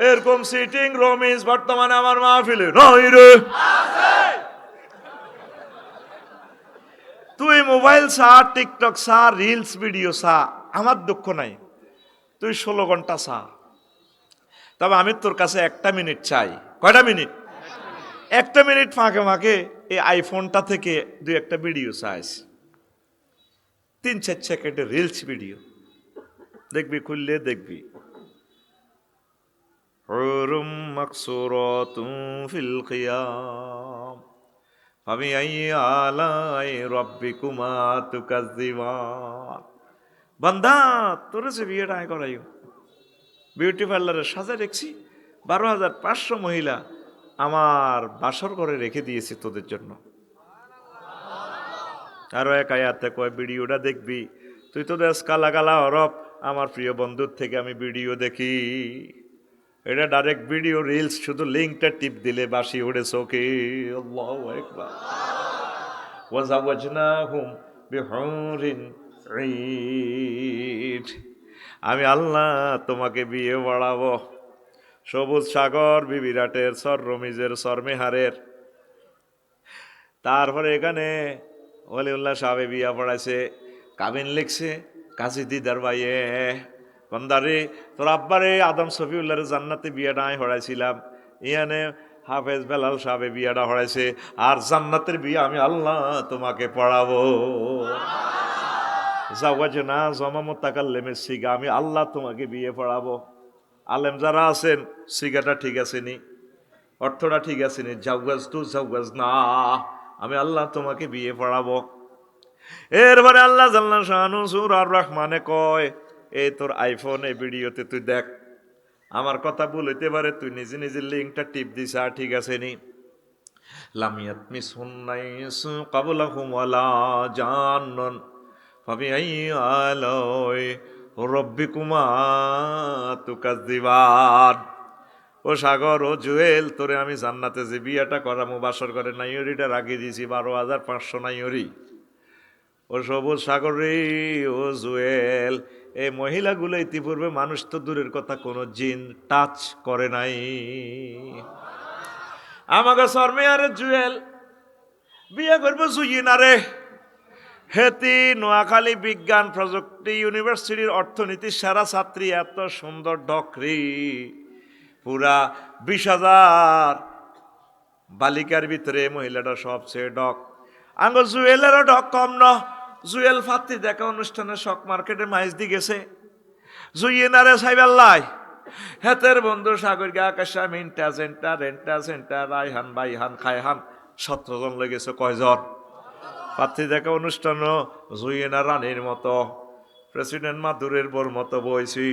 এরকম সিটিং রমেশ বর্তমানে আমার মাহফিলে নই রে। তুই মোবাইল চা, টিকটক চা, রিলস ভিডিও চা, আমার দুঃখ নাই, তুই 16 ঘন্টা চা, তবে আমি তোর কাছে 1টা মিনিট চাই। কয়টা মিনিট? 1টা মিনিট ফাঁকে ফাঁকে এই আইফোনটা থেকে 2-1টা ভিডিও চাইস, 3-4 সেকেন্ডের রিলস ভিডিও দেখবি, খুললে দেখবি হুরুম মাকসুরাতুন ফিল খিয়াম ফাবিআইয়ি আলাই রাব্বিকুমা তুকাজ্জিবান। বান্দা তোরে যে বিয়েটা আয় করাইও, বিউটি পার্লারে সাজা রেখেছি, 12,500 মহিলা আমার বাসর ঘরে রেখে দিয়েছি তোদের জন্য। আরো এক আয়াতে কয় ভিডিওটা দেখবি, তুই তো দেশ কালা কালা হরফ, আমার প্রিয় বন্ধুর থেকে আমি ভিডিও দেখি, এটা ডাইরেক্ট ভিডিও রিলস, শুধু লিঙ্কটা টিপ দিলে বাসি উড়ে চোখে। আল্লাহু আকবার। ওয়াজাওয়াজনাহুম বিহুরিন ঈন। আমি আল্লাহ তোমাকে বিয়ে বাড়াবো সবুজ সাগর বিবিরাটের সর রমিজের সরমেহারের। তারপরে এখানে ওলিউল্লাহ সাহেব বিয়া পড়াইছে, কাবিন লিখছে কাজী দিদার ভাইয়ে, বন্দারে তোর আব্বারে আদম শফিউল্লাহর জান্নাতে বিয়াটা আমি হড়াইছিলাম, ইয়ানে হাফেজ বেলাল সাহেব বিয়াটা হড়াইছে, আর জান্নাতের বিয়া আমি আল্লাহ তোমাকে পড়াবো। জাওয়াজনা জমা মুতাকাল্লিমের সিগা, আমি আল্লাহ তোমাকে বিয়ে পড়াবো। আলেম যারা আছেন সিগাটা ঠিক আছে নি, অর্থটা ঠিক আছে নি, জাওয়াজ টু জাওয়াজ না, আমি আল্লাহ তোমাকে বিয়ে পড়াবো। এরপরে আল্লাহ জাল্লা শানু সূরা আর রহমানে কয়, এই তোর আইফোন এই ভিডিওতে তুই দেখ, আমার কথা ভুল হইতে পারে, তুই নিজে নিজে লিঙ্কটা টিপ দিস, আর ঠিক আছে নি। লামিয়াত মিসুন্নাইসু ক্বাবলাহুম ওয়ালা জান্নান ফাবিআইয়ি আলাই রাব্বিকুমা তুকাজ্জিবান। ও সাগর, ও জুয়েল, তোরে আমি জান্নাতে যে বিয়াটা করামু বাসর করে নাইয়রিটা রাগিয়ে দিয়েছি 12,500 নাইয়রি। ও সবুজ সাগর রে, ও জুয়েল, এই মহিলাগুলো ইতিপূর্বে মানুষ তো দূরের কথা কোনো জিন টাচ করে নাই। আমাকে শর্মিয়ারে জুয়েল বিয়ে করবো জুইন আরে হেতি নোয়াখালী বিজ্ঞান প্রযুক্তি ইউনিভার্সিটির অর্থনীতির সেরা ছাত্রী, এত সুন্দর ডকরি, পুরা 20,000 বালিকার ভিতরে মহিলাটা সবচেয়ে ডক। আঙ্গ জুয়েলেরও ডক কম ন। জুয়েল ফাত্তি দেখা অনুষ্ঠানে শক মার্কেটে মাইজ দি গেছে, জুইনারে সাইবাল্লাই হেতের বন্ধু সাগর গা আকাশা মিন্টা জেন্টা রেন্টা সেন্টা রায়হান বাইহান খায়হান 17 জন লেগেছে। কয়জন? পাত্রী দেখা অনুষ্ঠান জুইনা রানীর মতো, প্রেসিডেন্ট মাদুরের বোর মতো বইছি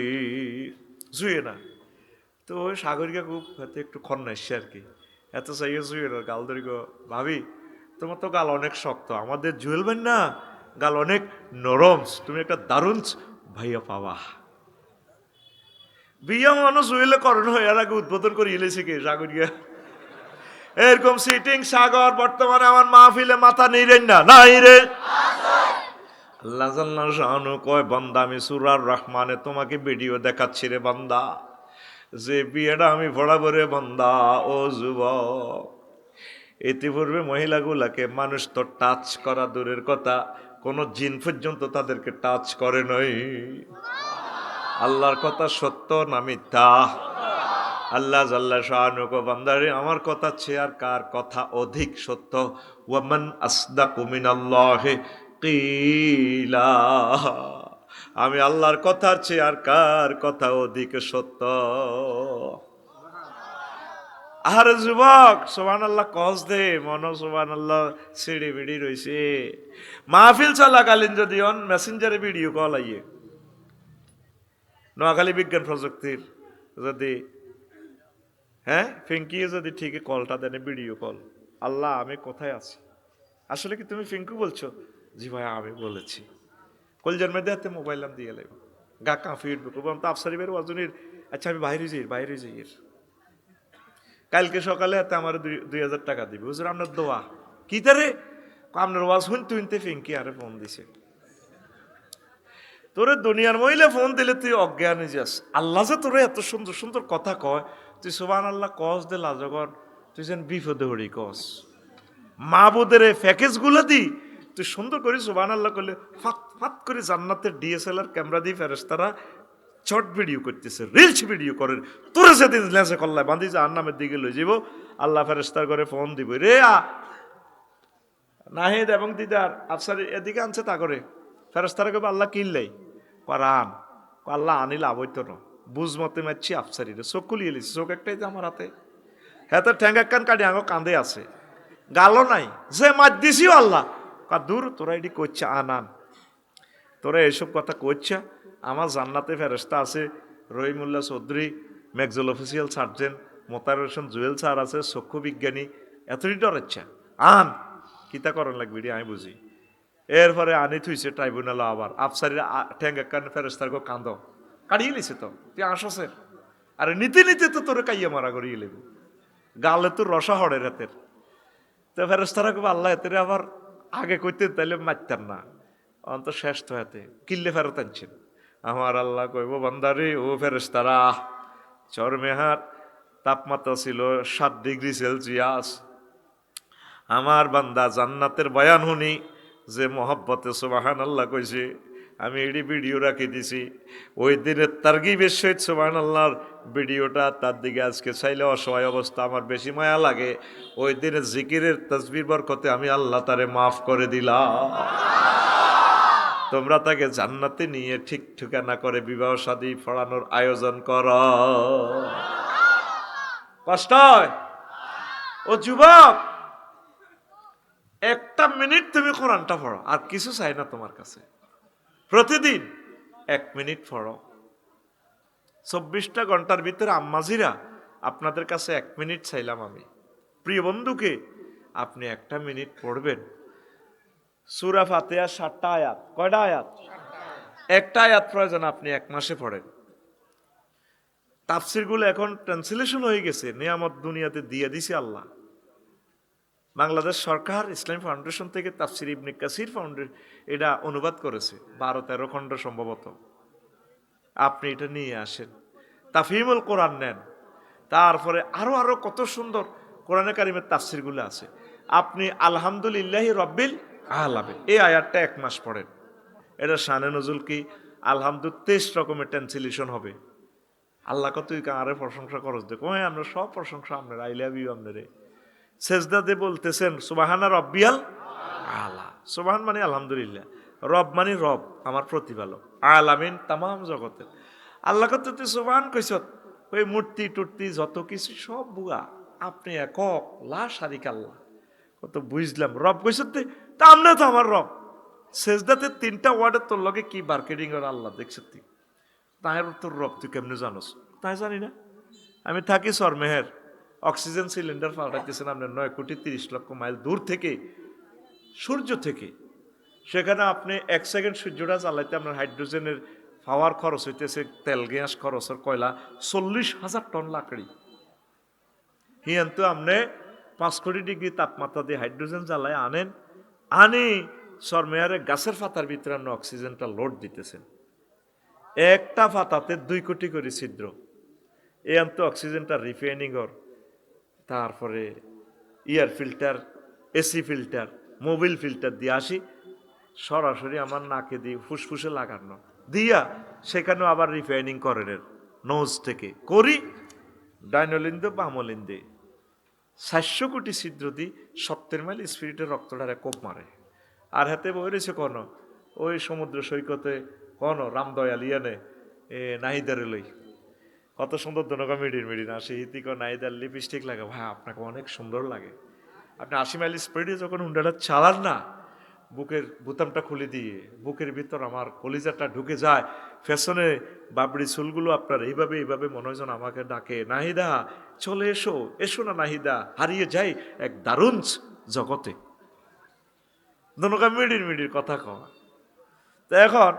জুইনা। তো ওই সাগরিকা খুব হাতে একটু খন্নাইছে আর কি, এত চাইয়ে জুয়েলের গাল ধরি গো, ভাবি তোমার তো গাল অনেক শক্ত, আমাদের জুয়েল বেন না গাল অনেক নরম, তুমি একটা দারুণ ভাইয়া পাওয়া। বিয়া মানুষ জুয়েলে করণ হয়ে আর আগে উদ্বোধন করে ইলেছে কে সাগরিকা। এরকম সিটিং সাগর বর্তমানে আমার মাহফিলে মাথা নেইরেন না, নাই রে। আল্লাহ জাল্লা শানু কয়, বান্দা আমি সূরা আর রহমানে তোমাকে ভিডিও দেখাচ্ছি রে বান্দা, যে বিয়েটা আমি পড়াবো রে বান্দা। ও যুবক, ইতিপূর্বে মহিলাগুলাকে মানুষ তো টাচ করা দূরের কথা, কোন জিন পর্যন্ত তাদেরকে টাচ করে নাই। আল্লাহর কথা সত্য না মিথ্যা? আল্লাহ জাল্লা শানু কয়, বান্দারে আমার কথা চেয়ে আর কার কথা অধিক সত্য? ওয়ামান আসদাকু মিনাল্লাহি কিলা, আমি আল্লাহর কথার চেয়ে আর কার কথা অধিক সত্য? আরে যুবক, সুবহানাল্লাহ কস দে, মনো সুবহানাল্লাহ সিঁড়ি বিড়ি রইছে। মাহফিল চলাকালীন যদি অন মেসেঞ্জারে ভিডিও কল আইয়ে, নোয়াখালী বিজ্ঞান প্রযুক্তির যদি ফিঙ্কি যদি ঠিক কলটা দেন, ভিডিও কল, আল্লাহ আমি কোথায় আছি, আসলে কি তুমি ফিঙ্কু বলছো? জি ভাই আমি বলেছি। কলজার মেয়েদের হাতে মোবাইল নাম দিয়ে লাগবে, গা কাঁফি উঠবে, বললাম তো আফসারি বের ওয়াজনের, আচ্ছা আমি বাইরে যাই কালকে সকালে হাতে আমার 2,000 টাকা দিবে, হুজুর আপনার দোয়া কি তারে আপনার ওয়াজ শুনতে ফিঙ্কি আরে ফোন দিছে। তোরে দুনিয়ার মহিলা ফোন দিলে তুই অজ্ঞান হয়ে যাস। আল্লাহ যে তোরে এত সুন্দর সুন্দর কথা কয়, তুই সুবহানাল্লাহ কস দে লাজগর, তুই যেন বিপদে হরি কস। মাহবুদের প্যাকেজ গুলো দি তুই সুন্দর করে সুবহানাল্লাহ করলে ফাত ফাত করে জান্নাতের ডিএসএলআর ক্যামেরা দিয়ে ফেরেশতারা শর্ট ভিডিও করতেছে, রিলস ভিডিও করে, তোরে সেদিন লেসে কল্লায় বান্ধি যে আর নামের দিকে লই যাব, আল্লাহ ফেরেশতার করে ফোন দিব, রে নাহিদ এবং দিদার আফসার এদিকে আনছে তা করে ফেরেশতারা কবে আল্লাহ কিনলেই করান, আল্লাহ আনিল আবৈত ন বুঝ মতে মারছি আফসারিরে, চোখ খুলিয়ে লিছি, চোখ একটাই যে আমার হাতে, হ্যাঁ তো ঠ্যাঙ্গা কান কাটি আঙো কান্দে আছে, গালও নাই, যে মার দিছিও আল্লাহ দূর, তোরা এটি করছে আনান, তোরা এইসব কথা করছে, আমার জান্নাতে ফেরেশতা আছে, রহিমুল্লাহ চৌধুরী, ম্যাকজল অফিসিয়াল সার্জেন্ট, মোতার হোসেন জুয়েল স্যার আছে, চক্ষু বিজ্ঞানী, এতই ডরাচ্ছা আন, কিতা করেন লাগবে এটি আমি বুঝি। এরপরে আনি থুইছে ট্রাইব্যুনাল, আবার আফসারির ঠ্যাঙ্গা কান ফেরেশতার কান্দ কাড়িয়ে লিছে, তো তুই আসছেন, আরে নীতি নীতি তো তোর কাইয়া মারা করিয়ে লেবু, গালে তোর রসা হড়ের হাতের, তো ফেরেশতারা কবে আল্লাহ এতে আবার আগে কইতে তাইলে মারতেন না, অন্ত শেষ তো হাতে কিল্লে ফেরত আনছেন। আমার আল্লাহ কইব বান্দারে ও ফেরেশতারা, চরমেহার তাপমাত্রা ছিল 7 ডিগ্রি সেলসিয়াস, আমার বান্দা জান্নাতের বয়ান শুনি যে মহব্বতে সুবহানাল্লাহ কইছে, আমি এডি ভিডিও রাখি দিছি, ওই দিনের তারগিবের সহিত সুবহানাল্লাহর ভিডিওটা, তার দিকে আজকে চাইলে অসহায় অবস্থা আমার বেশি মায়া লাগে, ওই দিনের জিকিরের তাসবির বরকতে আমি আল্লাহ তারে মাফ করে দিলাম। তোমরা তাকে জান্নাতে নিয়ে ঠিক ঠিকানা করে বিবাহ শাদী পড়ানোর আয়োজন কর। কষ্ট হয় ও যুবক, 1 মিনিট তুমি কোরআনটা পড়ো, আর কিছু চাই না তোমার কাছে, প্রতিদিন 1 মিনিট পড়ো। 24টা ঘন্টার ভিতরে আম্মাজিরা আপনাদের কাছে 1 মিনিট চাইলাম আমি, প্রিয় বন্ধুকে আপনি 1 মিনিট পড়বেন। সূরা ফাতিহা 7টা আয়াত, কয়টা আয়াত? একটা আয়াত প্রয়োজন আপনি 1 মাসে পড়েন। তাফসিরগুলো এখন ট্রান্সলেশন হয়ে গেছে, নিয়ামত দুনিয়াতে দিয়ে দিছে আল্লাহ। বাংলাদেশ সরকার ইসলামী ফাউন্ডেশন থেকে তাফসির ইবনে কাসির ফাউন্ডেশন এটা অনুবাদ করেছে, 12-13 খণ্ড সম্ভবত। আপনি এটা নিয়ে আসেন, তাফহিমুল কোরআন নেন, তারপরে আরো আরো কত সুন্দর কোরআনে কারিমের তাফসিরগুলো আছে। আপনি আলহামদুলিল্লাহি রব্বিল আলামিন এই আয়াতটা 1 মাস পড়েন, এটা শানে নজুল কি আলহামদু 23 রকমের ট্রান্সলেশন হবে। আল্লাহ কতই আরে প্রশংসা করস দেখো, হ্যাঁ আমরা সব প্রশংসা আপনার, আই লাভ ইউ আপনারে। সেজদাতে বলতেছেন সুবহানা রব্বিয়াল আলা, সুবহান মানে আলহামদুলিল্লাহ, রব মানে রব আমার প্রতিপালক, আলামিন তামাম জগতের। আল্লাহ কত তুই সুবহান কইছত, ওই মূর্তি টুর্তি যত কিছু সব বুয়া, আপনি একক লা শারিক আল্লাহ, কত বুঝলাম রব কইছত, তা আমনে তো আমার রব। সেজদাতে 3টা ওয়ার্ডের তোর লগে কি মার্কেটিং এর আল্লাহ দেখছ তুই, তাই তোর রব তুই কেমনে জানোস? তাই জানি না, আমি থাকি সরমেহের, অক্সিজেন সিলিন্ডার পাঠাইতেছেন আপনার 9,30,00,000 মাইল দূর থেকে, সূর্য থেকে, সেখানে আপনি 1 সেকেন্ড সূর্যটা জ্বালাইতে আপনার হাইড্রোজেনের পাওয়ার খরচ হইতেছে, তেল গ্যাস খরচের কয়লা 40,000 টন লাকড়ি। হিয়ান্তু আপনি 5 কোটি ডিগ্রি তাপমাত্রা দিয়ে হাইড্রোজেন জ্বালায় আনেন, আনি সরমেয়ারে গাছের পাতার ভিতরে আপনি অক্সিজেনটা লোড দিতেছেন, একটা পাতাতে 2 কোটি করে ছিদ্র, এই আনতো অক্সিজেনটা রিফাইনিং ওর, তারপরে ইয়ার filter, AC filter, Mobil filter দিয়ে আসি, সরাসরি আমার নাকে দিয়ে ফুসফুসে লাগানো দিয়া, সেখানেও আবার রিফাইনিং করেন নোজ থেকে করি, ডাইনোলিন্দে বামলিন্দে 400 কোটি ছিদ্র দিই, 70 মাইল স্পিরিটের রক্তটারে কোপ মারে। আর হাতে বই রয়েছে কোন ওই সমুদ্র সৈকতে কোন রামদয়াল ইয়ানে নাহিদারে লই, কত সুন্দর দনকা মিডির মিডির আসে, হিতিক নাহিদার লিপস্টিক লাগে, ভাই আপনাকে অনেক সুন্দর লাগে। আপনি 80 মাইল স্পিডে যখন হুন্ডাটা চালান না, বুকের বোতামটা খুলে দিয়ে বুকের ভিতর আমার কলিজাটা ঢুকে যায়, ফ্যাশনে বাবড়ি চুলগুলো আপনার এইভাবে এইভাবে মনে হয় যেন আমাকে ডাকে, নাহিদা চলে এসো, এসো না নাহিদা, হারিয়ে যাই এক দারুণ জগতে। দনকা মিডির মিডির কথা কওয়া। তো এখন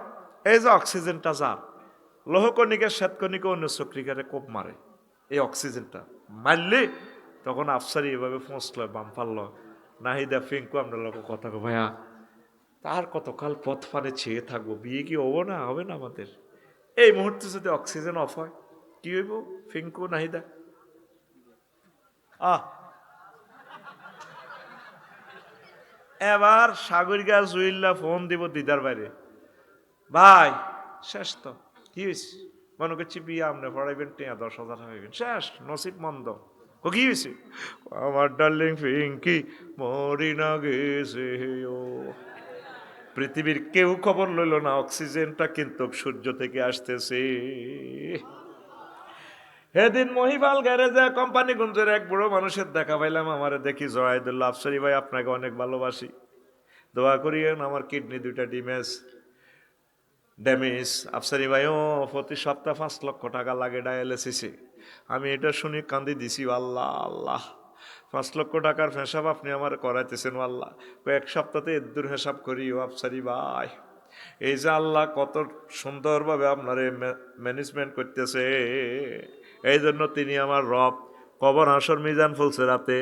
এই যে অক্সিজেনটা যার লোহকণিকা শ্বেতকণিকা অন্য চক্রিকারে কোপ মারে, এই অক্সিজেনটা মারলে তখন আফসারি এভাবে ফোঁসল বাম ফালল, নাহিদা ফিঙ্কু আমরা লোক কথা কো, ভাইয়া তার কতকাল পথ পানে ছেয়ে থাকবো, বিয়ে কি হবো না, হবে না আমাদের? এই মুহূর্তে যদি অক্সিজেন অফ হয় কি হইব ফিঙ্কু নাহিদা? এবার সাগরিকা জুইল্লা ফোন দিব দিদার বাইরে, ভাই শেষ তো, কি হয়েছে? মনে করছি বিয়ে আপনি পড়াইবেন, 10,000 হইবেন, শেষ নসিব মন্দ। ও কি হয়েছে? আমার ডার্লিং ফিঙ্কি মরি না গেছে ও, পৃথিবীর কেউ খবর লইল না অক্সিজেনটা কিন্তু সূর্য থেকে আসতেছে। সেদিন মহিপাল গ্যারেজে কোম্পানিগঞ্জের এক বুড়ো মানুষের দেখা পাইলাম। আমারে দেখি জয়াদুল্লাহ, আফসারি ভাই আপনাকে অনেক ভালোবাসি, দোয়া করিয়েন আমার কিডনি দুইটা ড্যামেজ। আফসারি ভাইও প্রতি সপ্তাহ 5 লক্ষ টাকা লাগে ডায়ালিসিসে। আমি এটা শুনি কান্দি দিছি, আল্লাহ আল্লাহ, 5 লক্ষ টাকার হিসাব আপনি আমার করাইতেছেন আল্লাহ, কয়েক সপ্তাহে এর হিসাব করি। ও আফসারি ভাই, এই যে আল্লাহ কত সুন্দরভাবে আপনার ম্যানেজমেন্ট করতেছে, এই জন্য তিনি আমার রব। কবর হাসর মিজান ফুলসেরাতে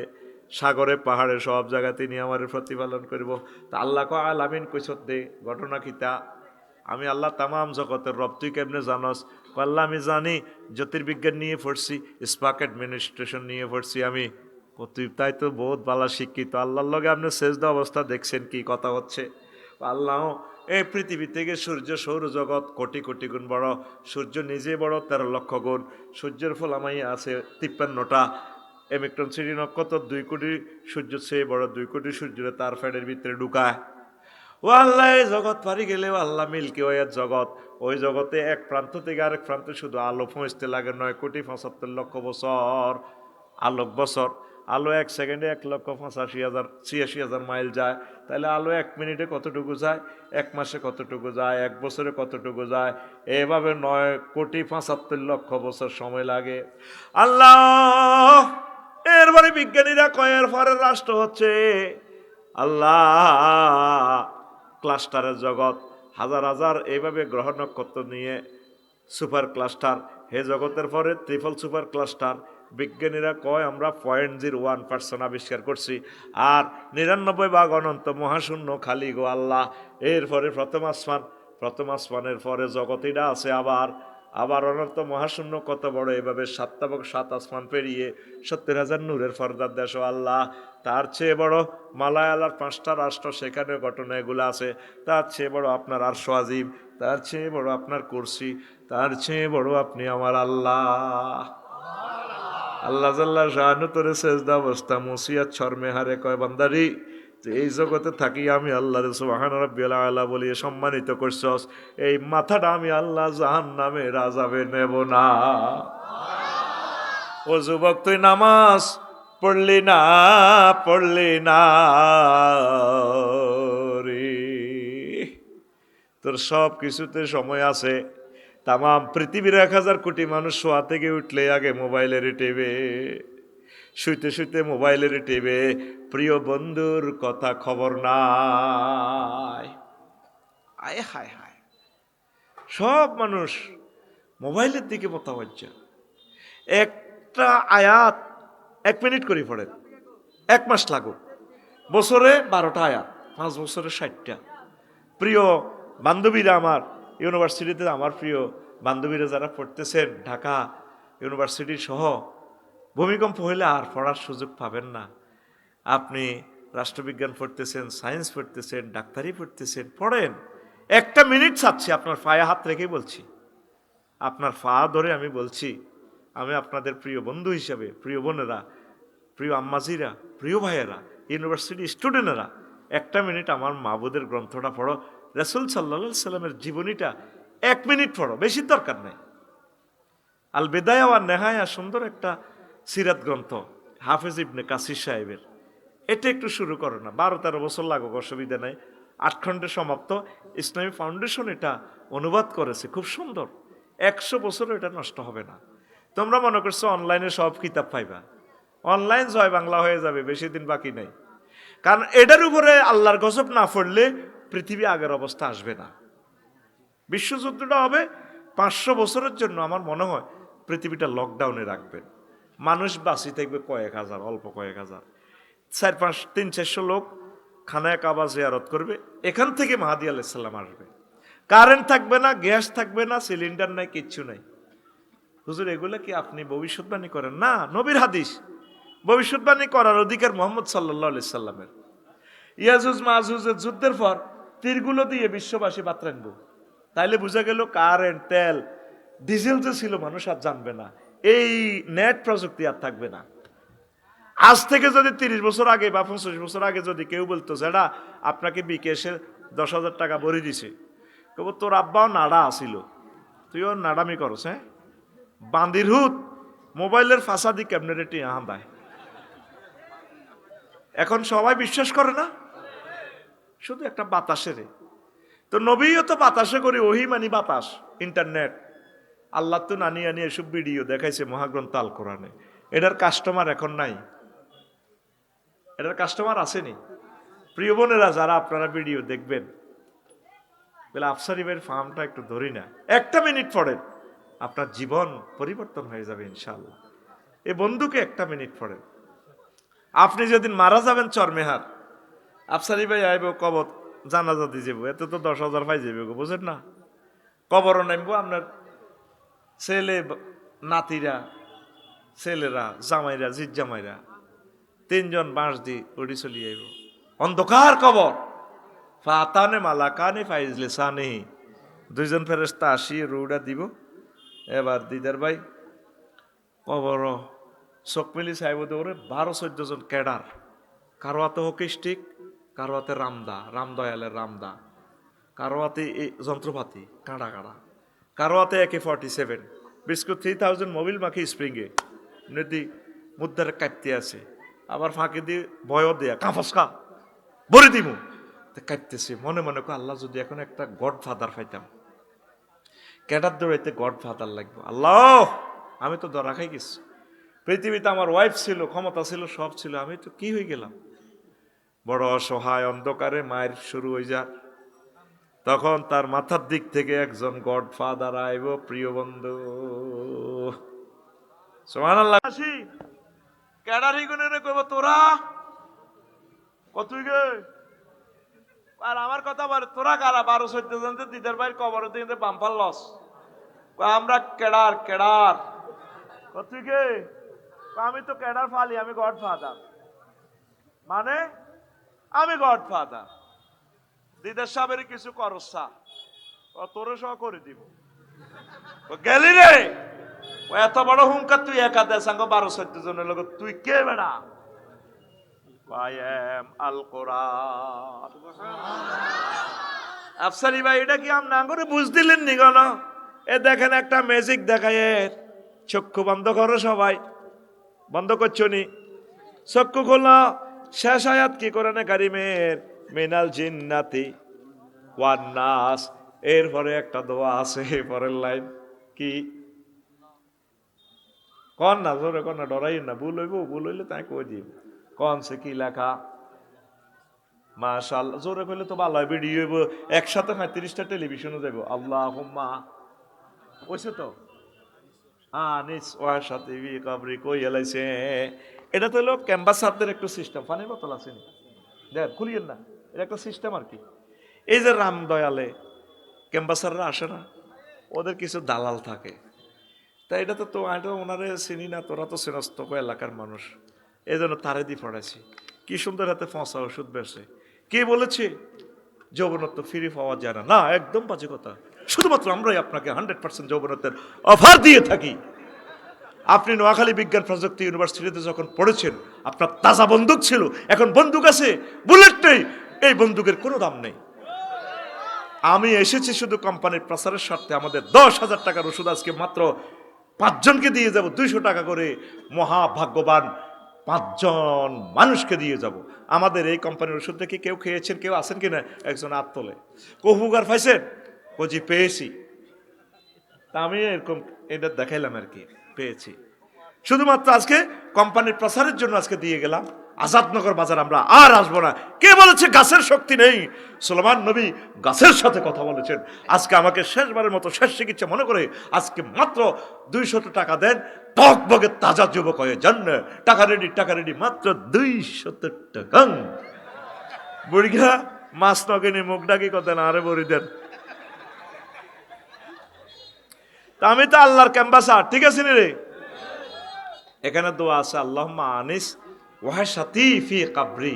সাগরে পাহাড়ে সব জায়গায় তিনি আমার প্রতিপালন করব। তা আল্লাহ ক আলামিন কইসত দে ঘটনা কিতা, আমি আল্লাহ তামাম জগতের রব, তুই কেমনে জানস? আল্লাহ আমি জানি, জ্যোতির্বিজ্ঞান নিয়ে পড়ছি, স্পার্ক অ্যাডমিনিস্ট্রেশন নিয়ে পড়ছি আমি। তুই তাই তো বহুত ভালো শিক্ষিত, আল্লাহর লগে আপনি সেজদা অবস্থা দেখছেন কি কথা হচ্ছে? আল্লাহ এই পৃথিবী থেকে সূর্য সৌরজগৎ কোটি কোটি গুণ বড়, সূর্য নিজে বড় 13 লক্ষ গুণ, সূর্যের ফলামাই আছে 53টা, এমিক্টন সিটি নক্ষত্র 2 কোটি সূর্য চেয়ে বড়, 2 কোটি সূর্যের তার ফ্যানের ভিতরে ঢুকায়। ও আল্লাহ, এই জগৎ পারি গেলেও আল্লাহ মিল্কি ওয়ের জগৎ, ওই জগতে এক প্রান্ত থেকে আরেক প্রান্তে শুধু আলো পৌঁছতে লাগে 9 কোটি 75 লক্ষ বছর আলোক বছর। আলো 1 সেকেন্ডে 1,85,86,000 মাইল যায়। তাহলে আলো 1 মিনিটে কতটুকু যায়, 1 মাসে কতটুকু যায়, 1 বছরে কতটুকু যায়, এভাবে 9 কোটি 75 লক্ষ বছর সময় লাগে। আল্লাহ, এরপরে বিজ্ঞানীরা কয়ের পরে রাষ্ট্র হচ্ছে আল্লাহ, ক্লাস্টারের জগৎ, হাজার হাজার এইভাবে গ্রহ নক্ষত্র নিয়ে সুপার ক্লাস্টার। হে জগতের পরে ট্রিপল সুপার ক্লাস্টার। বিজ্ঞানীরা কয় আমরা 0.01% আবিষ্কার করছি, আর 99 ভাগ অনন্ত মহাশূন্য খালি গো আল্লাহ। এরপরে প্রথম আসমানের পরে জগতিটা আছে, আবার অনন্ত মহাশূন্য কত বড়, এভাবে 7 আসমান পেরিয়ে 70,000 নূরের ফরদার দেশ আল্লাহ। তার চেয়ে বড় মালায়ালার 5টা রাষ্ট্র, সেখানে ঘটনা এগুলো আছে। তার চেয়ে বড় আপনার আরশ আজিম, তার চেয়ে বড় আপনার কুরসি, তার চেয়ে বড় আপনি আমার আল্লাহ। আল্লাহ জাল্লা শাহানু তোরে সেজদা অবস্থা মুসিয়াত শর্মে হারে কয় বান্দারি, এই জগতে থাকি আমি আল্লাহর সুবহান রাব্বিয়াল আলা বলিয়ে সম্মানিত করছস, এই মাথাটা আমি আল্লাহ জাহান্নামের আযাবে নেব না। ও যুবক, তুই নামাজ পড়লি না রে, তোর সব কিছুতে সময় আছে। তামাম পৃথিবীর 1000 কোটি মানুষ শোয়া থেকে উঠলে আগে মোবাইলের টেবে, শুইতে শুইতে মোবাইলের টেবে, প্রিয় বন্ধুর কথা খবর নাই। আয় হায় হায়, সব মানুষ মোবাইলের দিকে মোতাবজ্জা। একটা আয়াত 1 মিনিট করে পড়েন, 1 মাস লাগুক, বছরে 12টা আয়াত, 5 বছরে 60টা। প্রিয় বান্ধবীরা আমার, ইউনিভার্সিটিতে আমার প্রিয় বান্ধবীরা যারা পড়তেছেন ঢাকা ইউনিভার্সিটি সহ, ভূমিকম্প হইলে আর পড়ার সুযোগ পাবেন না। আপনি রাষ্ট্রবিজ্ঞান পড়তেছেন, সায়েন্স পড়তেছেন, ডাক্তারি পড়তেছেন, পড়েন। 1 মিনিট চাচ্ছি, আপনার পায়ে হাত রেখেই বলছি, আপনার পা ধরে আমি বলছি, আমি আপনাদের প্রিয় বন্ধু হিসাবে, প্রিয় বোনেরা, প্রিয় আম্মাজিরা, প্রিয় ভাইয়েরা, ইউনিভার্সিটি স্টুডেন্টেরা, 1 মিনিট আমার মাবুদের গ্রন্থটা পড়ো, রাসূল সাল্লাল্লাহু সাল্লামের জীবনীটা 1 মিনিট পড়ো, বেশি দরকার নেই। আল বিদায়া ওয়ান নেহায়া, সুন্দর একটা সিরাত গ্রন্থ হাফেজ ইবনে কাসির সাহেবের, এটা একটু শুরু করো না, 12-13 বছর লাগুক, অসুবিধা নাই। 8 খণ্ডে সমাপ্ত। ইসলামী ফাউন্ডেশন এটা অনুবাদ করেছে, খুব সুন্দর। 100 বছরও এটা নষ্ট হবে না। তোমরা মনে করছো অনলাইনে সব কিতাব পাইবা, অনলাইন জয় বাংলা হয়ে যাবে, বেশি দিন বাকি নেই। কারণ এটার উপরে আল্লাহর গজব না পড়লে পৃথিবী আগের অবস্থা আসবে না। বিশ্বযুদ্ধটা হবে 500 বছরের জন্য। আমার মনে হয় পৃথিবীটা লকডাউনে রাখবেন, মানুষ বাঁচি থাকবে কয়েক হাজার, অল্প কয়েক হাজার, 300-400 লোক খানায় কাবা জিয়ারত করবে। এখান থেকে মাহাদি আলাইহিস সালাম আসবে, কারেন্ট থাকবে না, গ্যাস থাকবে না, সিলিন্ডার নাই, কিচ্ছু নাই। হুজুর এগুলো কি আপনি ভবিষ্যৎবাণী করেন? না, নবীর হাদিস। ভবিষ্যৎবাণী করার অধিকার মুহাম্মদ সাল্লাল্লাহু আলাইহি সাল্লামের। ইয়াজুজ মাজুজের যুদ্ধের পর তীরগুলো দিয়ে বিশ্ববাসী বাতরানব, তাইলে বোঝা গেল কারেন্ট, তেল, ডিজেল যে ছিল মানুষ আর জানবে না, এই নেট প্রযুক্তি আর থাকবে না। আজ থেকে যদি 30 বছর আগে বা 25 বছর আগে যদি কেউ বলতো যেটা আপনাকে বিকেশে 10,000 টাকা ভরে দিছে, কেবল তোর আব্বাও নাড়া আসিল, তুইও নাড়ামি করস, হ্যাঁ বান্দির হুত, মোবাইলের ফাসাদি কেমনে রেটি আহাদায়, এখন সবাই বিশ্বাস করে না, শুধু একটা বাতাসের। তো নবীও তো বাতাসে করে, ওহি মানি বাতাস, ইন্টারনেট। আল্লাহ তো নানি আনি এসব ভিডিও দেখাইছে মহাগ্রন্থ আল কোরআনে। এটার কাস্টমার এখন নাই, এটার কাস্টমার আসেনি। প্রিয় বোনেরা, যারা আপনারা ভিডিও দেখবেন, বলে আফসারি ভাইয়ের ফার্মটা একটু ধরি না, একটা মিনিট পড়েন, আপনার জীবন পরিবর্তন হয়ে যাবে ইনশাআল্লাহ। এই বন্ধুকে একটা মিনিট পড়েন। আপনি যেদিন মারা যাবেন চরমেহার, আফসারি ভাই আইব কবর জানাজা দিয়ে যাবো, এত তো 10,000 পাই যাবে গো, বুঝেন না? কবরও নামবো, আপনার ছেলে নাতিরা, ছেলেরা, জামাইরা, জিজ জামাইরা, 3 জন বাঁশ দি উড়ি চলি আইব। অন্ধকার কবর, ফাতানে মালাকানে ফাইজলে সানে, 2 জন ফেরেশতা আসি রুডা দিব। এবার দিদার ভাই কবর চোখ মিলি চাইব, দৌড়ে 12-14 জন ক্যাডার, কারো হাতে হকি স্টিক, কারো হাতে রামদা, রামদয়ালের রামদা, কারো হাতে যন্ত্রপাতি কাঁড়া কাঁড়া, কারো হাতে AK-47, বিস্কুট 3000 মোবিল মাখি স্প্রিংয়ে নদী মুদ্রার কাঁপতে আছে, আবার ফাঁকি দিয়ে ভয়ও দেয়া কাঁফসকা ভরে দিমু, কাঁপতেছে মনে মনে কো, আল্লাহ যদি এখন একটা গড ফাদার পাইতাম, ক্যাডার দৌড়াইতে গড ফাদার লাগবে, আল্লাহ আমি তো ধরা খাই গেছি। পৃথিবীতে আমার ওয়াইফ ছিল, ক্ষমতা ছিল, সব ছিল, আমি তো কি হয়ে গেলাম? বড় অসহায় অন্ধকারে মায়ের শুরু হয়ে যা। তখন তার মাথার দিক থেকে একজন গড ফাদার আইব, প্রিয় বন্ধু। সুবহানাল্লাহ। ক্যাডারি গুনে কইব, তোরা কতই গে? আর আমার কথা বলে, তোরা কারা? 12-14 জন দিদার ভাইয়ের কবর দিতে বাম্পার লস। আমরা ক্যাডার ক্যাডার। কতই গে? আমি তো ক্যাডার ফালি, আমি গড ফাদার। মানে আমি গড ফাদার। দিদার সাহেবের কিছু করসা, তোরে সহ করে দিব। গেলি রে, এত বড় হুঙ্কার তুই একা দে সাঙ্গ 12-14 জনের লোক, তুই কে বেড়া? I am আল কোরআন। আফসারি ভাই, এটা কি আপনি আঙ্গুরে বুঝ দিলেন নি গণ? এ দেখেন একটা ম্যাজিক দেখায়, চক্ষু বন্ধ করো সবাই, বন্ধ করছো নি? চক্ষু খোলা, শেষ আয়াত কি কোরআনে কারিমের, মিনাল জিন্নাতি ওয়ান নাস। এরপরে একটা দোয়া আছে, পরের লাইন কি? কন না, জোরে কন না, ডরাই না, ভুল হইব, ভুল হইলে তাই কই দিব। কন সে কি লেখা? মাশাআল্লাহ, জোরে কইলে তো ভালো হয়, ভিডিও হইব, একসাথে 35টা টেলিভিশনে যাব। আল্লাহুম্মা কইছে তো, আনিস ওয়ার সাথে বি কবরি কই এলাইছে। এটা তো হলো ক্যাম্পাসারদের একটু সিস্টেম। পানির বোতল আছে নি? দেখ খুলিয়েন না, এটা একটা সিস্টেম আর কি। এই যে রামদয়ালে ক্যাম্পাসাররা আসে না, ওদের কিছু দালাল থাকে। তাই এটা তো ওনারে চিনি না, তোরা তো চেনস্ত এলাকার মানুষ, এই জন্য তারে দিয়ে পড়াইছি। কি সুন্দর হাতে ফসা ওষুধ বেরছে। কে বলেছে যৌবনত্ব ফ্রি পাওয়া যায় না? না, একদম বাজে কথা। শুধুমাত্র আমরাই আপনাকে 100% যৌবনত্বের অফার দিয়ে থাকি। আপনি নোয়াখালী বিজ্ঞান প্রযুক্তি ইউনিভার্সিটিতে যখন পড়েছেন, আপনার তাজা বন্দুক ছিল, এখন বন্দুক আছে, বুলেট নেই। এই বন্দুকের কোনো দাম নেই। আমি এসেছি শুধু কোম্পানির প্রচারের স্বার্থে। আমাদের 10,000 টাকার ওষুধ আজকে মাত্র 5 জনকে দিয়ে যাব, 200 টাকা করে। মহাভাগ্যবান 5 জন মানুষকে দিয়ে যাব। আমাদের এই কোম্পানির ওষুধ থেকে কেউ খেয়েছেন, কেউ আছেন কিনা? একজন হাত তোলে। কহুগার পাইছেন? কজি পেয়েছি। তা আমি এরকম এটা দেখাইলাম আর কি, পেয়েছি। শুধুমাত্র আজকে কোম্পানির প্রচারের জন্য আজকে দিয়ে গেলাম। আজাদনগর বাজার আমরা আর আসবো না। কে বলেছে গাছের শক্তি নেই? সুলেমান নবী গাছের সাথে কথা বলেছেন। আজকে আমাকে শেষবারের মতো শেষ চিকিৎসা মনে করে আজকে মাত্র 200 টাকা দেন, টকবগে তাজা যুবক হয়ে যান। টাকা রেডি, টাকা রেডি, মাত্র 200 টাকা। বুড়িঘা মাছ নগেনি মুখ ডাকি কত না, আরে বড়ি দেন। তা আমি তো আল্লাহর ক্যাম্পাসার, ঠিক আছে রে? এখানে দোয়া আছে, আল্লাহুম্মা আনিস ওয়াহশাতি ফি কবরি।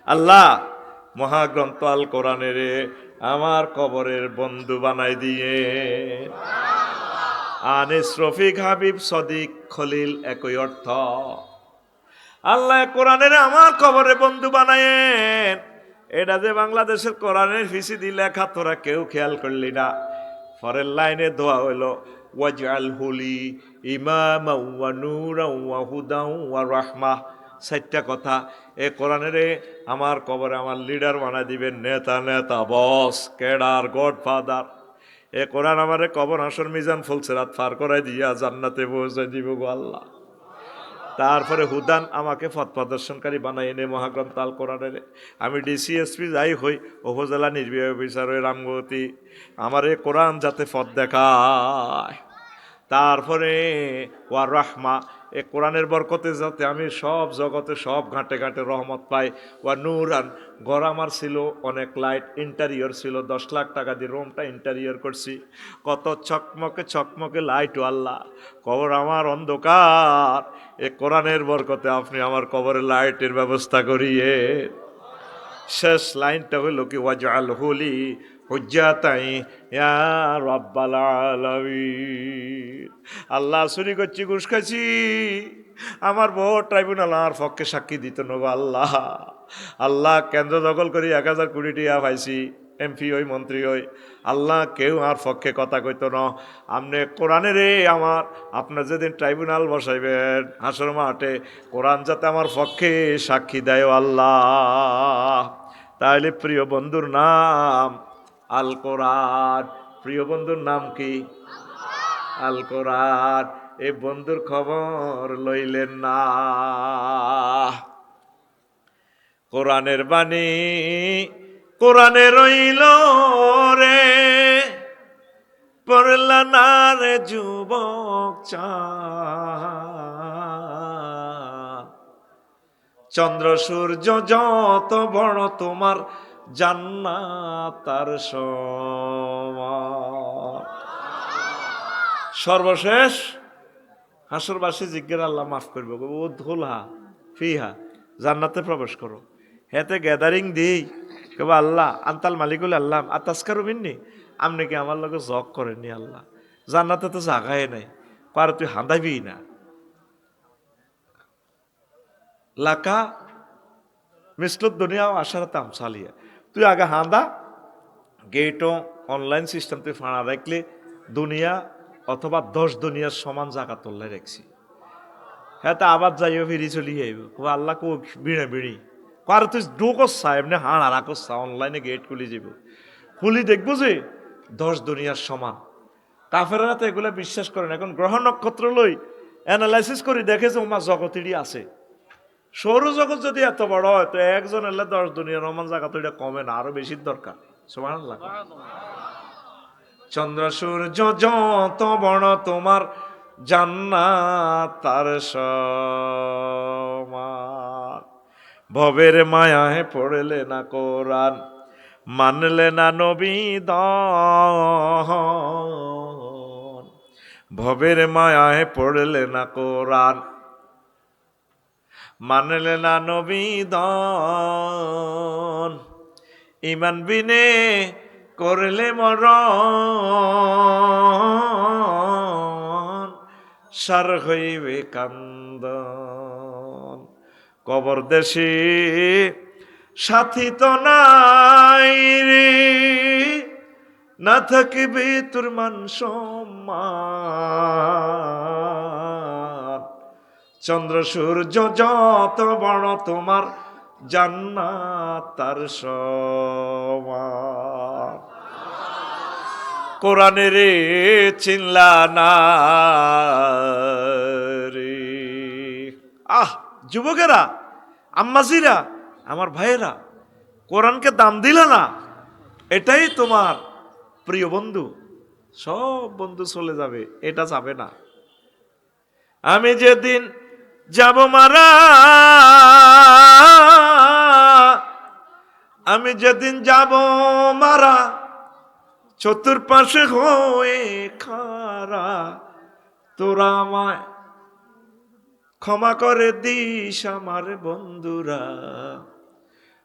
আল্লাহ, মহাগ্রন্থ আল কোরআনের আমার কবরের বন্ধু বানাই দিয়ে। আনিস রফিক হাবিব সদিক খলিল একই অর্থ। আল্লাহ কোরআনের আমার কবরে বন্ধু বানায়েন। এটা যে বাংলাদেশের কোরআনের ফিসিদি লেখা, তোরা কেউ খেয়াল করলি না। পরের লাইনে দোয়া হইল, ওয়াজআলহু লি ইমামান ওয়া নূরান ওয়া হুদান ওয়া রাহমাহ। চারটা কথা। এ কোরআনের আমার কবরে আমার লিডার বানাই দিবেন, নেতা নেতা বস কেডার গডফাদার। এ কোরআন আমারে কবর হাসর মিজান ফুলসিরাত পার করাই দিয়া জান্নাতে পৌঁছে দিব গো আল্লাহ। তারপরে হুদান আমাকে পথ প্রদর্শনকারী বানাই এনে মহাগ্রন্থ আল কোরআনের। আমি ডিসিএসপি যাই হই, উপজেলা নির্বাহী অফিসার হই রামগতি, আমার এ কোরআন যাতে পথ দেখায়। তারপরে ওয়া রাহমা, এ কোরআনের বরকতে যাতে আমি সব জগতে সব ঘাটে ঘাটে রহমত পাই। ওয়া নূরান, ঘর আমার ছিল অনেক লাইট, ইন্টারিয়র ছিল 10 লাখ টাকা দিয়ে রুমটা ইন্টারিয়র করছি, কত চকমকে চকমকে লাইট। ও আল্লাহ, কবর আমার অন্ধকার, এ কোরআনের বরকতে আপনি আমার কবরে লাইটের ব্যবস্থা করিয়ে। শেষ লাইনটা হইল কি ওয়াজআলহু লি হুজ্জাতান ইয়া রাব্বাল আলামিন। আল্লাহ, চুরি করছি, ঘুষ খাইছি, আমার ভোট ট্রাইব্যুনাল আমার পক্ষে সাক্ষী দিত না গো আল্লাহ। আল্লাহ, কেন্দ্র দখল করি 1000 কোটি টাকা পাইছি, এমপি হই মন্ত্রী হই, আল্লাহ কেউ আর পক্ষে কথা কইত না। আপনি কোরআনের আমার, আপনার যেদিন ট্রাইব্যুনাল বসাইবেন হাসর মাঠে, কোরআন যাতে আমার পক্ষে সাক্ষী দেয় আল্লাহ। তাহলে প্রিয় বন্ধুর নাম আল কোরআন। প্রিয় বন্ধুর নাম কি? আল কোরআন। এই বন্ধুর খবর লইলেন না। কোরআনের বাণী কোরআনে রইল রে, পড়লা না রে যুবক চাঁদ। চন্দ্র সূর্য যত বড় তোমার জান্নাত তার সমান। সর্বশেষ হাসরবাসী জিজ্ঞের আল্লাহ মাফ করবে, ও ধুলহা ফিহা, জান্নাতে প্রবেশ করো। হেতে গ্যাদারিং দিই কেবল আল্লাহ আন্তাল মালিকুল আল্লাহ আতাসকারু মিন্নি, আপনি কি আমার লগে জগ করেননি আল্লাহ? জান্নাতে তো জাগাই নাই, পার তুই হাঁদাবি না। লাকা মিসলুদ দুনিয়া আশারাত আমসালিয়া, তুই আগে হাঁদা গেটও অনলাইন সিস্টেম তুই ফাঁড়া রাখলে দুনিয়া অথবা 10 দুনিয়ার সমান জায়গা তোল্লাই রাখছি। হ্যাঁ, তা আবার যাইও ফিরি চলি আইব, আল্লাহ কো বিড়ে বিড়ি কার তুই ঢুকসা এমনি হাঁড়া রাখসা, অনলাইনে গেট খুলি যাব, খুলি দেখবো যে 10 দুনিয়ার সমান। কাফেররা তো এগুলো বিশ্বাস করেন। এখন গ্রহ নক্ষত্র লই অ্যানালাইসিস করি দেখে যে ওমা জগতেরই আছে। সৌরজগৎ যদি এত বড় হয় তো একজন এলে 10 দুনিয়ার সমান জায়গা তো এটা কমে না, আরো বেশির দরকার। সুবহানাল্লাহ। চন্দ্র সূর্য যত বড় তোমার জান্নাত তার সমান। ভবের মায়ায় পড়লে না কোরআন, মানলে না নবী দন। ভবের মায়ায় পড়লে না কোরআন, মানলে না নবী দন। ইমান বিনে করলে মরণ, সার হইবে কান্দন। কবর দেশে সাথী তো নাই রে, না থাকিবে তোর মান সম্মান। চন্দ্র সূর্য যত বড় তোমার জান্নাত তার সমান। কোরআনে রে চিনলা না রে। যুবকেরা, আম্মাজিরা, আমার ভাইয়েরা, কোরআনকে দাম দিলে না, এটাই তোমার প্রিয় বন্ধু। সব বন্ধু চলে যাবে, এটা যাবে না। আমি যেদিন যাব মারা, আমি যেদিন যাব মারা, চতুর্পাশে হয়ে খারা, তোরা আমায় ক্ষমা করে দিস আমার বন্ধুরা।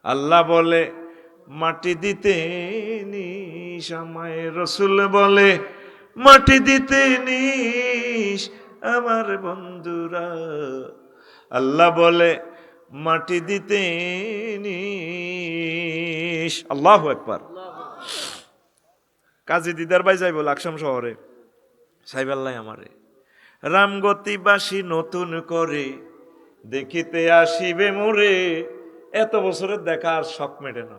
আল্লাহ বলে মাটি দিতে নিস আমায়, রসুল বলে মাটি দিতে নিস আমার বন্ধুরা। আল্লাহ বলে মাটি দিতে নিস। আল্লাহু আকবার। কাজী দিদার ভাই যাইব লাকসাম শহরে, সাইবাল্লাই আমারে রামগতিবাসী নতুন করে দেখিতে আসিবে মোরে। এত বছরের দেখা আর শখ মেটে না,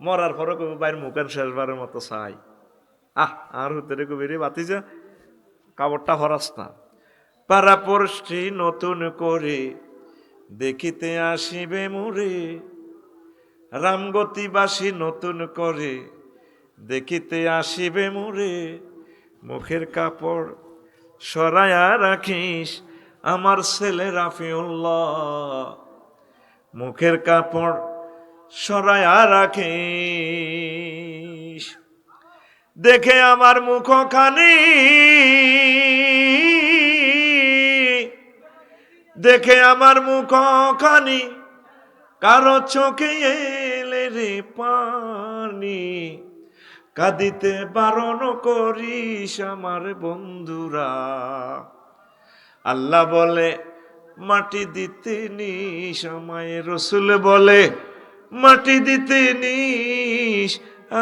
মরার পরও কবি বাইর মুখের শেষবারের মতো চাই। আর হুতরে কবি রে বাতিজা কাপড়টা হরাস না। পারাপড়শি নতুন করে দেখিতে আসিবে মোরে, রামগতিবাসী নতুন করে দেখিতে আসিবে মোরে। মুখের কাপড় সরায়া রাখিস আমার ছেলে রাফিউল্লাহ, মুখের কাপড় সরায়া রাখিস। দেখে আমার মুখখানি, দেখে আমার মুখখানি, কারো চোখে এলে রে পানি, কাঁদিতে বারণ করিস আমার বন্ধুরা। আল্লাহ বলে মাটি দিতে নিস আমায়, রসুল বলে মাটি দিতে নিস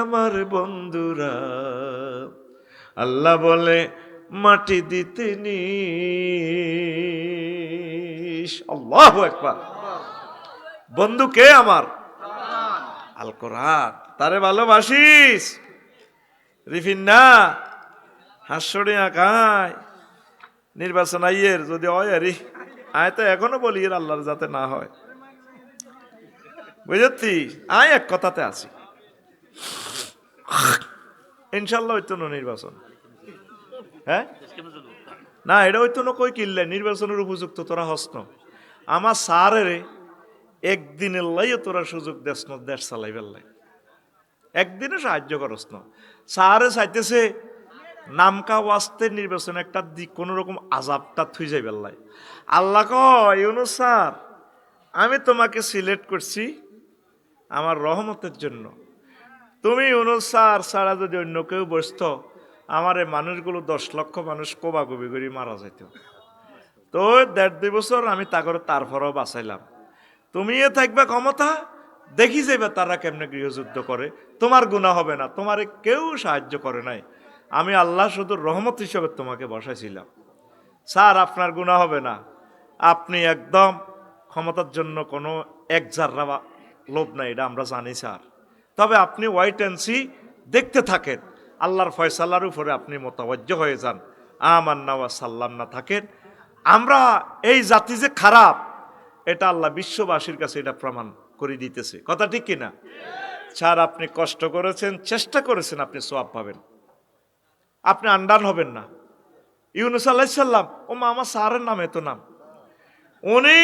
আমার বন্ধুরা। আল্লাহ বলে মাটি দিতে নিস। আল্লাহু আকবার। বন্ধু কে আমার? আল কোরআন। তারে ভালোবাসিস? রিফিন্না হাস্যড়ে আঁকায় নির্বাচন আইয়ের যদি হয় আরে আয় তো এখনো বলি এর আল্লাহর যাতে না হয়, বুঝেছি? আয় এক কথাতে আছি, ইনশাল্লাহ হইতো না নির্বাচন। হ্যাঁ না, এটা হইতো না কই কিনলে নির্বাচনের উপযুক্ত তোরা হস্ন। আমার সারের একদিনের লাইও তোরা সুযোগ দেশ না, দেশ চালাইবার লাই একদিনে সাহায্য করস না। সারে চাইতেছে নামকা ওয়াস্তে নির্বাচন একটা দিক কোন রকম আজাবটা থুই যাই বেল্লাই। আল্লাহ কয় ইউনুস স্যার আমি তোমাকে সিলেক্ট করছি আমার রহমতের জন্য। তুমি ইউনুস স্যার ছাড়া যদি অন্য কেউ বসত আমার এই মানুষগুলো 10 লক্ষ মানুষ কোবাকুবি করে মারা যেত। তো 1.5-2 বছর আমি তারপরেও বাঁচাইলাম। তুমি এ থাকবে ক্ষমতা, দেখি যাইবে তারা কেমনে গৃহযুদ্ধ করে। তোমার গুনাহ হবে না, তোমারে কেউ সাহায্য করে নাই, আমি আল্লাহ শুধু রহমত হিসেবে তোমাকে বসাইছিলাম। স্যার আপনার গুনাহ হবে না, আপনি একদম ক্ষমতার জন্য কোনো এক জাররা লোভ নাই, এটা আমরা জানি স্যার। তবে আপনি ওয়াইট অ্যান্ড সি, দেখতে থাকেন, আল্লাহর ফয়সালার উপরে আপনি মোতাবজ্জ হয়ে যান, আমান্না ওয়া সাল্লান্না থাকেন। আমরা এই জাতি যে খারাপ এটা আল্লাহ বিশ্ববাসীর কাছে এটা প্রমাণ করে দিতেছে, কথা ঠিক কিনা? স্যার আপনি কষ্ট করেছেন, চেষ্টা করেছেন, আপনি সওয়াব পাবেন, আপনি আন্ডার হবেন না। ইউনুস আলাইহিস সালাম, ও মা আমার স্যারের নাম এত নাম, উনি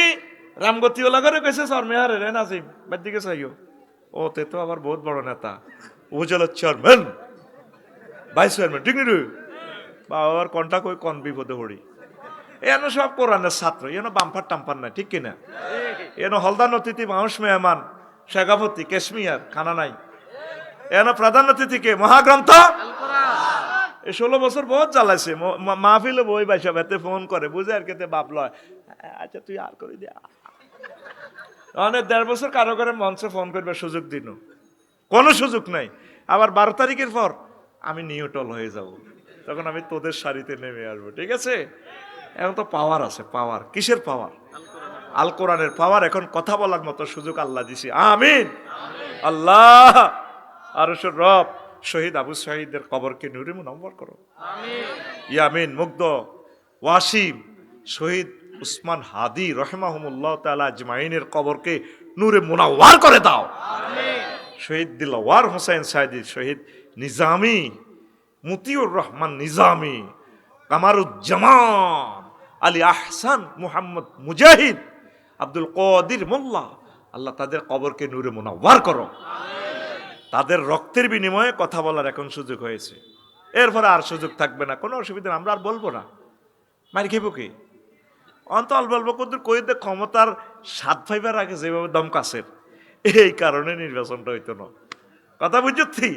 রামগতিওয়ালা করে কইছে স্যার মেহারে রে নাজিম বাদ দিকে চাইও, ও তে তো আবার বহুত বড় নেতা, উপজেলার চেয়ারম্যান, ভাইস চেয়ারম্যান, ঠিক নি বাবার কন্টা কই কন বিপদে পড়ি। এন সব কোরআনের ছাত্র, এন বাম্পার টাম্পার নাই, ঠিক কিনা? এন হলদার অতিথি মানুষ মেহমান শেখাপতি কেশমিয়ার খানা নাই, এন প্রধান অতিথিকে মহাগ্রন্থ 16 বছর বহুত জ্বালাইছে, মাহফিলে বই বাইসা বেতে ফোন করে বুঝে আর কেতে বাপ লয়, আচ্ছা তুই আর করে দিয়া। অনেক 1.5 বছর কারো করে মঞ্চে ফোন করবে সুযোগ দিন, কোনো সুযোগ নাই। আবার 12 তারিখের পর আমি নিউটল হয়ে যাব, তখন আমি তোদের সারিতে নেমে আসবো, ঠিক আছে? এখন তো পাওয়ার আছে, পাওয়ার কিসের পাওয়ার? আল কোরআনের পাওয়ার। এখন কথা বলার মতো সুযোগ আল্লাহ দিছি, আমিন। আল্লাহ আরশের রব শহীদ আবু সাঈদের কবরকে নূরে মুনওয়ার করো, ইয়ামিন মুগ্ধ ওয়াসিম শহীদ উসমান হাদি রহমাহুমুল্লাহ তাআলা আজমাইনের কবরকে নূরে মুনওয়ার করে দাও। শহীদ দিলওয়ার হোসেন সাইদি, শহীদ নিজামি মতিউর রহমান নিজামি, কামারুজ্জামান আলী আহসান, মুহাম্মদ মুজাহিদ, আব্দুল কাদির মোল্লা, আল্লাহ তাদের কবরকে নূরে মুনওয়ার করো। তাদের রক্তের বিনিময়ে কথা বলার এখন সুযোগ হয়েছে, এরপরে আর সুযোগ থাকবে না, কোনো অসুবিধা আমরা আর বলবো না। মারি খেবো কি অন্তল বলবো কদ্দুর কইতে ক্ষমতার স্বাদ পাইবার আগে যেভাবে দমকাছের, এই কারণে নির্বাচনটা হইতো না, কথা বুঝছি?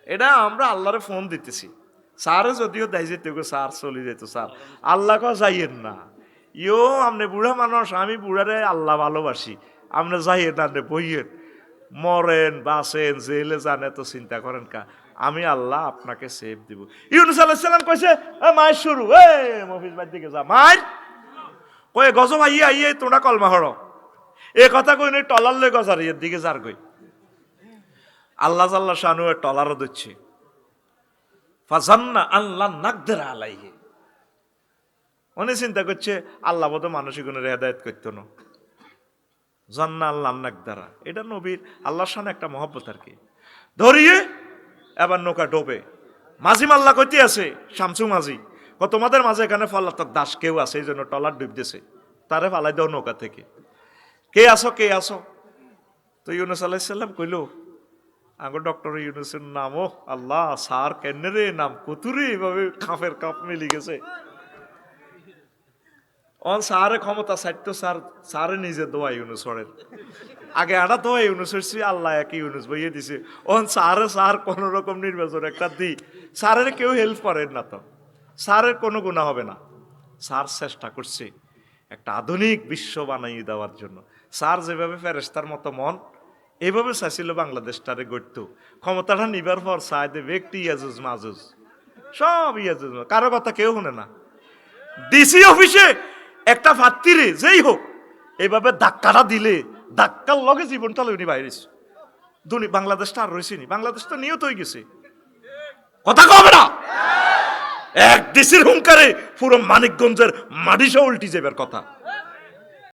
এটা আমরা আল্লাহরে ফোন দিতেছি, স্যারে যদিও দেয় যেত স্যার চলে যেত, স্যার আল্লাহ ক যাইয়েন না, ইও আপনি বুড়া মানুষ, আমি বুড়ারে আল্লাহ ভালোবাসি, আপনি যাইয়েন না, আপনি বইয়েন, মরেন বাঁচেন জেলে যান এত চিন্তা করেন কা, আমি আল্লাহ আপনাকে সেভ দিব। ইউনূস আলাইহিস সালাম কইছে মার শুরু, মফিজ ভাই দিকে যা মার, কয়ে গজ ভাইয়া ইয়ে তোমরা কলমা হড়, এ কথা কই নই টলার লই গজার এর দিকে যার কই আল্লাহ জাল্লা শানু টলারও দিচ্ছে। ফাজান্না আল্লাহ নাকদের আলাইহি, মনে চিন্তা করছে আল্লাহ বোধ মানসিক হেদায়েত করতো না। জান্না আল্লাহ নাকদারা, এটা নবীর আল্লাহর সামনে একটা মহব্বত আর কি। ধরিয়ে এবার নৌকা ডোবে, মাঝি মাল্লা কইতে আছে শামসু মাঝি, তোমাদের মাঝে এখানে পলাতক দাস কেউ আছে, এই জন্য টলার ডুবতেছে, তারে ফালাই দাও নৌকা থেকে, কে আসো কে আসো। তো ইউনূস আলাইহিস সালাম কইল আগে ডক্টর ইউনূসের নাম, ও আল্লাহ স্যার কেন রে নাম কতুরে এভাবে কাফের কাপ মিলি গেছে। অন স্যারে ক্ষমতা ছাড়তো, স্যারে নিজে দোয়া ইউনূসের আগে আড়া দোয়া ইউনূসের আল্লাহ একই ইউনূস বইয়ে দিছে। অন স্যার কোন রকম নির্বাচন একটা দি, স্যারের কেউ হেল্প করেন না, তো স্যারের কোনো গুনাহ হবে না। স্যার চেষ্টা করছে একটা আধুনিক বিশ্ব বানাইয়ে দেওয়ার জন্য। স্যার যেভাবে ফেরেশতার মতো মন, এভাবে চাইছিল বাংলাদেশটারে গড়ত। ক্ষমতাটা নিবার পর চাই দেবে একটি ইয়াজুজ মাজুজ, সব ইয়াজুজ, কারো কথা কেউ শুনে না। ডিসি অফিসে একটা ফাত্তিরে যেই হোক এইভাবে ধাক্কাটা দিলে ধাক্কার লগে জীবনটা লইনি বাইরে বাংলাদেশটা আর রয়েছে নি, বাংলাদেশ তো নিয়ত হয়ে গেছে। কথা কবে না, এক ডিসির হুঙ্কারে পুরো মানিকগঞ্জের মাটিসহ উল্টি যাবার কথা।